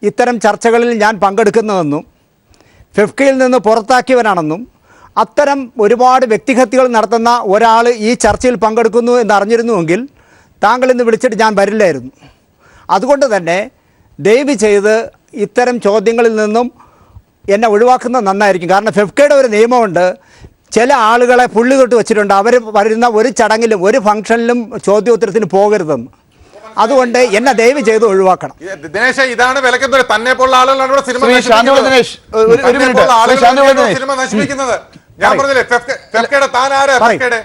S4: ഇത്തരം ചർച്ചകളിൽ ഞാൻ പങ്കെടുക്കുന്നതെന്നും ഫെഫ്കയിൽ നിന്ന് പുറത്താക്കിയവനാണെന്നും അത്തരം ഒരുപാട് വ്യക്തിഹത്യകൾ നടത്തുന്ന ഒരാൾ ഈ ചർച്ചയിൽ പങ്കെടുക്കുന്നു എന്നറിഞ്ഞിരുന്നുവെങ്കിൽ താങ്കൾ ഇന്ന് വിളിച്ചിട്ട് ഞാൻ വരില്ലായിരുന്നു. അതുകൊണ്ട് തന്നെ ദയവ് ചെയ്ത് ഇത്തരം ചോദ്യങ്ങളിൽ നിന്നും എന്നെ ഒഴിവാക്കുന്നത് നന്നായിരിക്കും. കാരണം ഫെഫ്കയുടെ ഒരു നിയമമുണ്ട്, ചില ആളുകളെ പുള്ളി തൊട്ട് വെച്ചിട്ടുണ്ട്, അവർ വരുന്ന ഒരു ചടങ്ങിലും ഒരു ഫംഗ്ഷനിലും ചോദ്യോത്തരത്തിന് പോകരുതെന്ന്. അതുകൊണ്ട് എന്നെ ദയവ് ചെയ്ത് ഒഴിവാക്കണം.
S5: ദിനേശ്, ഇതാണ് വിലക്കുന്നത്. തന്നെ പോലുള്ള ആളുകളാണ് സിനിമ നശിപ്പിക്കുന്നത്. ഞാൻ പറഞ്ഞില്ലേ, ഫെഫ്കയുടെ താൻ ആരാ? ഫെഫ്കയുടെ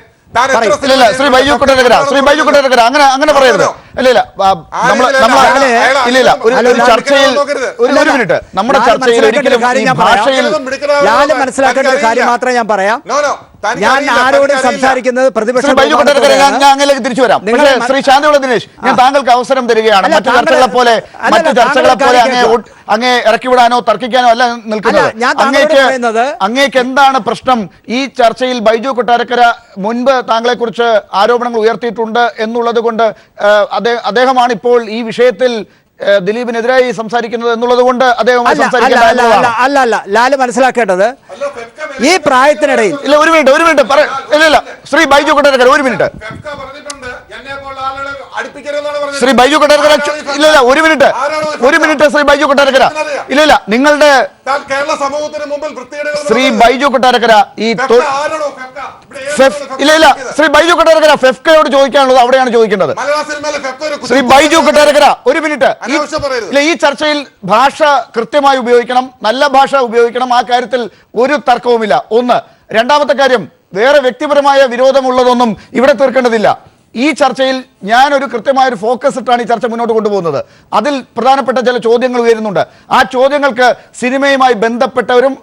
S3: ശ്രീ ബൈജു കൊട്ടാരക്കര അങ്ങനെ പറയരുത്. ഒരു ചർച്ചയിൽ ഒരു മിനിറ്റ്, നമ്മുടെ ചർച്ചയിൽ ഒരിക്കലും ഭാഷയിൽ
S4: മനസ്സിലാക്കേണ്ട ഒരു കാര്യം മാത്രമേ ഞാൻ പറയാം. ഞാൻ ആരോട് സംസാരിക്കുന്നത് പ്രതിപക്ഷ
S3: ബൈജു കൊട്ടാരക്കര, ഞാൻ അങ്ങനെയൊക്കെ തിരിച്ചു വരാം. പക്ഷേ ശ്രീ ശാന്തിവിള ദിനേശ്, ഞാൻ താങ്കൾക്ക് അവസരം തരികയാണ്. മറ്റു ചർച്ചകളെ പോലെ അങ്ങേ ഇറക്കിവിടാനോ തർക്കിക്കാനോ അല്ല നിൽക്കുന്നത്. അങ്ങേക്ക് എന്താണ് പ്രശ്നം? ഈ ചർച്ചയിൽ ബൈജു കൊട്ടാരക്കര മുൻപ് താങ്കളെ കുറിച്ച് ആരോപണങ്ങൾ ഉയർത്തിയിട്ടുണ്ട് എന്നുള്ളത് കൊണ്ട് അദ്ദേഹമാണ് ഇപ്പോൾ ഈ വിഷയത്തിൽ ദിലീപിനെതിരായി സംസാരിക്കുന്നത് എന്നുള്ളത് കൊണ്ട് അദ്ദേഹം
S4: അല്ല. ലാല് മനസ്സിലാക്കേണ്ടത്, ഈ പ്രായത്തിനിടയിൽ
S3: ഒരു മിനിറ്റ് ശ്രീ ബൈജു കൊട്ടാരക്കര ഒരു മിനിറ്റ്. ശ്രീ ബൈജു കൊട്ടാരക്കര ഒരു മിനിറ്റ് ശ്രീ ബൈജു കൊട്ടാരക്കര നിങ്ങളുടെ
S5: കേരള സമൂഹത്തിന് മുമ്പിൽ
S3: ശ്രീ ബൈജു കൊട്ടാരക്കര ശ്രീ ബൈജു കൊട്ടാരക്കര ഫെഫ്കയോട് ചോദിക്കാനുള്ളത് അവിടെയാണ് ചോദിക്കേണ്ടത്. ശ്രീ ബൈജു കൊട്ടാരക്കര ഒരു മിനിറ്റ്. ഈ ചർച്ചയിൽ ഭാഷ കൃത്യമായി ഉപയോഗിക്കണം, നല്ല ഭാഷ ഉപയോഗിക്കണം. ആ കാര്യത്തിൽ ഒരു തർക്കവുമില്ല. ഒന്ന്. രണ്ടാമത്തെ കാര്യം, വേറെ വ്യക്തിപരമായ വിരോധമുള്ളതൊന്നും ഇവിടെ തീർക്കേണ്ടതില്ല. ഈ ചർച്ചയിൽ ഞാനൊരു കൃത്യമായൊരു ഫോക്കസ് ഇട്ടാണ് ഈ ചർച്ച മുന്നോട്ട് കൊണ്ടുപോകുന്നത്. അതിൽ പ്രധാനപ്പെട്ട ചില ചോദ്യങ്ങൾ ഉയരുന്നുണ്ട്. ആ ചോദ്യങ്ങൾക്ക് സിനിമയുമായി ബന്ധപ്പെട്ടവരും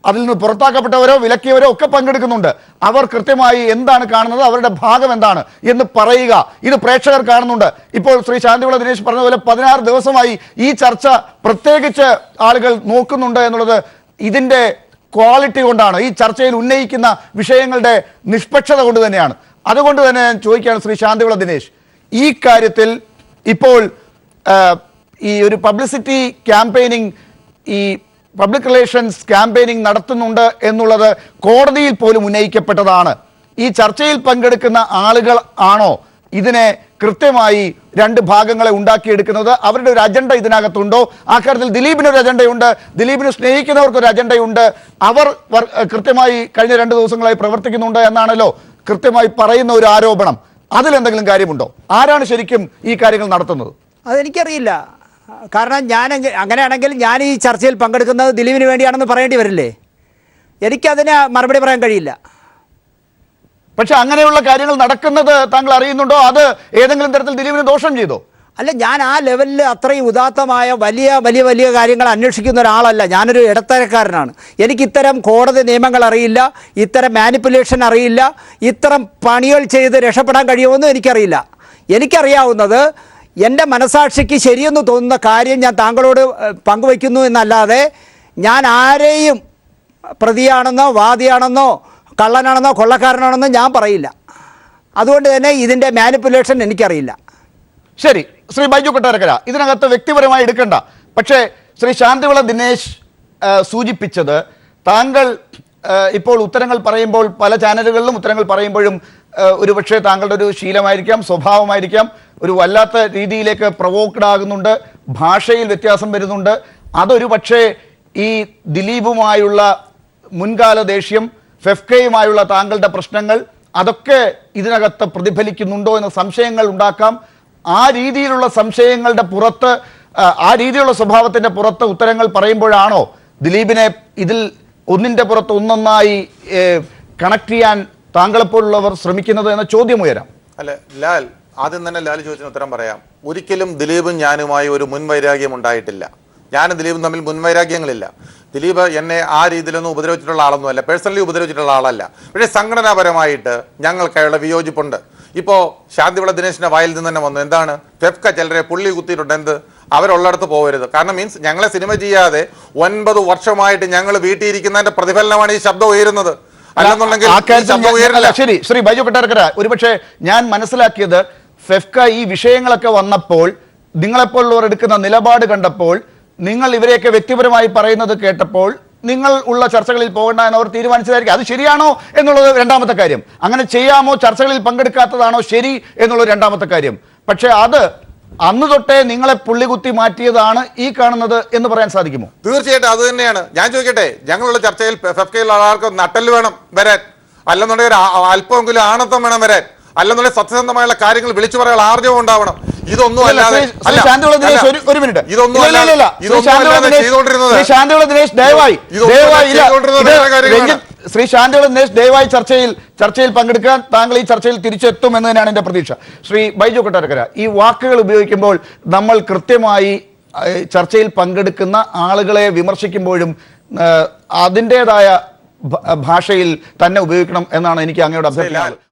S3: അതിൽ നിന്ന് പുറത്താക്കപ്പെട്ടവരോ വിലക്കിയവരോ ഒക്കെ പങ്കെടുക്കുന്നുണ്ട്. അവർ കൃത്യമായി എന്താണ് കാണുന്നത്, അവരുടെ ഭാഗം എന്താണ് എന്ന് പറയുക. ഇത് പ്രേക്ഷകർ കാണുന്നുണ്ട്. ഇപ്പോൾ ശ്രീ ശാന്തിവിള ദിനേശ് പറഞ്ഞതുപോലെ 16 ദിവസമായി ഈ ചർച്ച പ്രത്യേകിച്ച് ആളുകൾ നോക്കുന്നുണ്ട് എന്നുള്ളത് ഇതിൻ്റെ ക്വാളിറ്റി കൊണ്ടാണ്, ഈ ചർച്ചയിൽ ഉന്നയിക്കുന്ന വിഷയങ്ങളുടെ നിഷ്പക്ഷത കൊണ്ട് തന്നെയാണ്. അതുകൊണ്ട് തന്നെ ഞാൻ ചോദിക്കുകയാണ് ശ്രീ ശാന്തിവിള ദിനേശ്, ഈ കാര്യത്തിൽ ഇപ്പോൾ ഈ ഒരു പബ്ലിസിറ്റി ക്യാമ്പയിനിങ്, ഈ പബ്ലിക് റിലേഷൻസ് ക്യാമ്പയിനിങ് നടത്തുന്നുണ്ട് എന്നുള്ളത് കോടതിയിൽ പോലും ഉന്നയിക്കപ്പെട്ടതാണ്. ഈ ചർച്ചയിൽ പങ്കെടുക്കുന്ന ആളുകൾ ആണോ ഇതിനെ കൃത്യമായി രണ്ട് ഭാഗങ്ങളെ ഉണ്ടാക്കിയെടുക്കുന്നത്? അവരുടെ ഒരു അജണ്ട ഇതിനകത്തുണ്ടോ? ആ കാര്യത്തിൽ ദിലീപിനൊരു അജണ്ടയുണ്ട്, ദിലീപിനെ സ്നേഹിക്കുന്നവർക്കൊരു അജണ്ടയുണ്ട്. അവർ കൃത്യമായി കഴിഞ്ഞ 2 ദിവസങ്ങളായി പ്രവർത്തിക്കുന്നുണ്ട് എന്നാണല്ലോ കൃത്യമായി പറയുന്ന ഒരു ആരോപണം. അതിലെന്തെങ്കിലും കാര്യമുണ്ടോ? ആരാണ് ശരിക്കും ഈ കാര്യങ്ങൾ നടത്തുന്നത്?
S4: അതെനിക്കറിയില്ല. കാരണം ഞാൻ അങ്ങനെയാണെങ്കിൽ ഞാൻ ഈ ചർച്ചയിൽ പങ്കെടുക്കുന്നത് ദിലീപിന് വേണ്ടിയാണെന്ന് പറയേണ്ടി വരില്ലേ? എനിക്കതിന് മറുപടി പറയാൻ കഴിയില്ല.
S3: പക്ഷെ അങ്ങനെയുള്ള കാര്യങ്ങൾ നടക്കുന്നത് താങ്കൾ അറിയുന്നുണ്ടോ? അത് ഏതെങ്കിലും തരത്തിൽ ദിലീപിന് ദോഷം ചെയ്തോ?
S4: അല്ല, ഞാൻ ആ ലെവലിൽ അത്രയും ഉദാത്തമായ വലിയ വലിയ വലിയ കാര്യങ്ങൾ അന്വേഷിക്കുന്ന ഒരാളല്ല. ഞാനൊരു ഇടത്തരക്കാരനാണ്. എനിക്കിത്തരം കോടതി നിയമങ്ങൾ അറിയില്ല, ഇത്തരം മാനിപ്പുലേഷൻ അറിയില്ല, ഇത്തരം പണികൾ ചെയ്ത് രക്ഷപ്പെടാൻ കഴിയുമെന്നും എനിക്കറിയില്ല. എനിക്കറിയാവുന്നത് എൻ്റെ മനസാക്ഷിക്ക് ശരിയെന്ന് തോന്നുന്ന കാര്യം ഞാൻ താങ്കളോട് പങ്കുവയ്ക്കുന്നു എന്നല്ലാതെ ഞാൻ ആരെയും പ്രതിയാണെന്നോ വാദിയാണെന്നോ കള്ളനാണെന്നോ കൊള്ളക്കാരനാണെന്നോ ഞാൻ പറയില്ല. അതുകൊണ്ട് തന്നെ ഇതിൻ്റെ മാനിപ്പുലേഷൻ എനിക്കറിയില്ല.
S3: ശരി, ശ്രീ ബൈജു കൊട്ടാരക്കര, ഇതിനകത്ത് വ്യക്തിപരമായി എടുക്കണ്ട. പക്ഷേ ശ്രീ ശാന്തിവിള ദിനേശ് സൂചിപ്പിച്ചത്, താങ്കൾ ഇപ്പോൾ ഉത്തരങ്ങൾ പറയുമ്പോൾ പല ചാനലുകളിലും ഉത്തരങ്ങൾ പറയുമ്പോഴും ഒരുപക്ഷെ താങ്കളുടെ ഒരു ശീലമായിരിക്കാം, സ്വഭാവമായിരിക്കാം, ഒരു വല്ലാത്ത രീതിയിലേക്ക് പ്രൊവോക്ഡ് ആകുന്നുണ്ട്, ഭാഷയിൽ വ്യത്യാസം വരുന്നുണ്ട്. അതൊരു പക്ഷേ ഈ ദിലീപുമായുള്ള മുൻകാല ദേഷ്യം, ഫെഫ്കയുമായുള്ള താങ്കളുടെ പ്രശ്നങ്ങൾ, അതൊക്കെ ഇതിനകത്ത് പ്രതിഫലിക്കുന്നുണ്ടോ എന്ന സംശയങ്ങൾ ഉണ്ടാക്കാം. ആ രീതിയിലുള്ള സംശയങ്ങളുടെ പുറത്ത്, ആ രീതിയിലുള്ള സ്വഭാവത്തിന്റെ പുറത്ത് ഉത്തരങ്ങൾ പറയുമ്പോഴാണോ ദിലീപിനെ ഇതിൽ ഒന്നിന്റെ പുറത്ത് ഒന്നൊന്നായി കണക്ട് ചെയ്യാൻ താങ്കളെപ്പോലുള്ളവർ ശ്രമിക്കുന്നത് എന്ന ചോദ്യം ഉയരാം.
S5: അല്ല ലാൽ, ആദ്യം തന്നെ ലാൽ ചോദിച്ചതിന് ഉത്തരം പറയാം. ഒരിക്കലും ദിലീപും ഞാനുമായി ഒരു മുൻവൈരാഗ്യം ഉണ്ടായിട്ടില്ല. ഞാനും ദിലീപും തമ്മിൽ മുൻവൈരാഗ്യങ്ങളില്ല. ദിലീപ് എന്നെ ആ രീതിയിലൊന്നും ഉപദ്രവിച്ചിട്ടുള്ള ആളൊന്നുമല്ല, പേഴ്സണലി ഉപദ്രവിച്ചിട്ടുള്ള ആളല്ല. പക്ഷേ സംഘടനാപരമായിട്ട് ഞങ്ങൾക്കായുള്ള വിയോജിപ്പുണ്ട്. ഇപ്പോൾ ശാന്തിവിള ദിനേശിന്റെ വായിൽ നിന്ന് തന്നെ വന്നു, എന്താണ് ഫെഫ്ക ചിലരെ പുള്ളി കുത്തിയിട്ടുണ്ട്, എന്ത് അവരുള്ളിടത്ത് പോകരുത്. കാരണം മീൻസ് ഞങ്ങളെ സിനിമ ചെയ്യാതെ 9 വർഷമായിട്ട് ഞങ്ങൾ വീട്ടിയിരിക്കുന്നതിന്റെ പ്രതിഫലനമാണ് ഈ ശബ്ദം ഉയരുന്നത്.
S3: ശരി, ശ്രീ ബൈജു കൊട്ടാരക്കര, ഒരുപക്ഷെ ഞാൻ മനസ്സിലാക്കിയത് ഫെഫ്ക ഈ വിഷയങ്ങളൊക്കെ വന്നപ്പോൾ നിങ്ങളെപ്പോലുള്ളവർ എടുക്കുന്ന നിലപാട് കണ്ടപ്പോൾ, നിങ്ങൾ ഇവരെയൊക്കെ വ്യക്തിപരമായി പറയുന്നത് കേട്ടപ്പോൾ നിങ്ങൾ ഉള്ള ചർച്ചകളിൽ പോകണ്ട എന്ന് അവർ തീരുമാനിച്ചതായിരിക്കും. അത് ശരിയാണോ എന്നുള്ളത് രണ്ടാമത്തെ കാര്യം. അങ്ങനെ ചെയ്യാമോ, ചർച്ചകളിൽ പങ്കെടുക്കാത്തതാണോ ശരി എന്നുള്ളത് രണ്ടാമത്തെ കാര്യം. പക്ഷെ അത് അന്ന് തൊട്ടേ നിങ്ങളെ പുള്ളികുത്തി മാറ്റിയതാണ് ഈ കാണുന്നത് എന്ന് പറയാൻ സാധിക്കുമോ?
S5: തീർച്ചയായിട്ടും അത് തന്നെയാണ്. ഞാൻ ചോദിക്കട്ടെ, ഞങ്ങളുള്ള ചർച്ചയിൽ ഫെഫ്കയിൽ ആൾക്ക് നട്ടല് വേണം വരാൻ, അല്ലെന്നുണ്ടെങ്കിൽ അല്പമെങ്കിലും ആണത്വം വേണം വരാൻ, അല്ലെന്നുണ്ടെങ്കിൽ സത്യസന്ധമായുള്ള കാര്യങ്ങൾ വിളിച്ചു പറയാൻ ആർജവം ഉണ്ടാവണം. ഇതൊന്നും അല്ലാതെ
S3: ശ്രീ ശാന്തിവിള ദിനേശ് ദയവായി ചർച്ചയിൽ പങ്കെടുക്കാൻ, താങ്കൾ ഈ ചർച്ചയിൽ തിരിച്ചെത്തും എന്ന് തന്നെയാണ് എന്റെ പ്രതീക്ഷ. ശ്രീ ബൈജു കൊട്ടാരക്കര, ഈ വാക്കുകൾ ഉപയോഗിക്കുമ്പോൾ നമ്മൾ കൃത്യമായി ചർച്ചയിൽ പങ്കെടുക്കുന്ന ആളുകളെ വിമർശിക്കുമ്പോഴും അതിൻ്റെതായ ഭാഷയിൽ തന്നെ ഉപയോഗിക്കണം എന്നാണ് എനിക്ക് അങ്ങയോട് അഭ്യർത്ഥിക്കുന്നത്.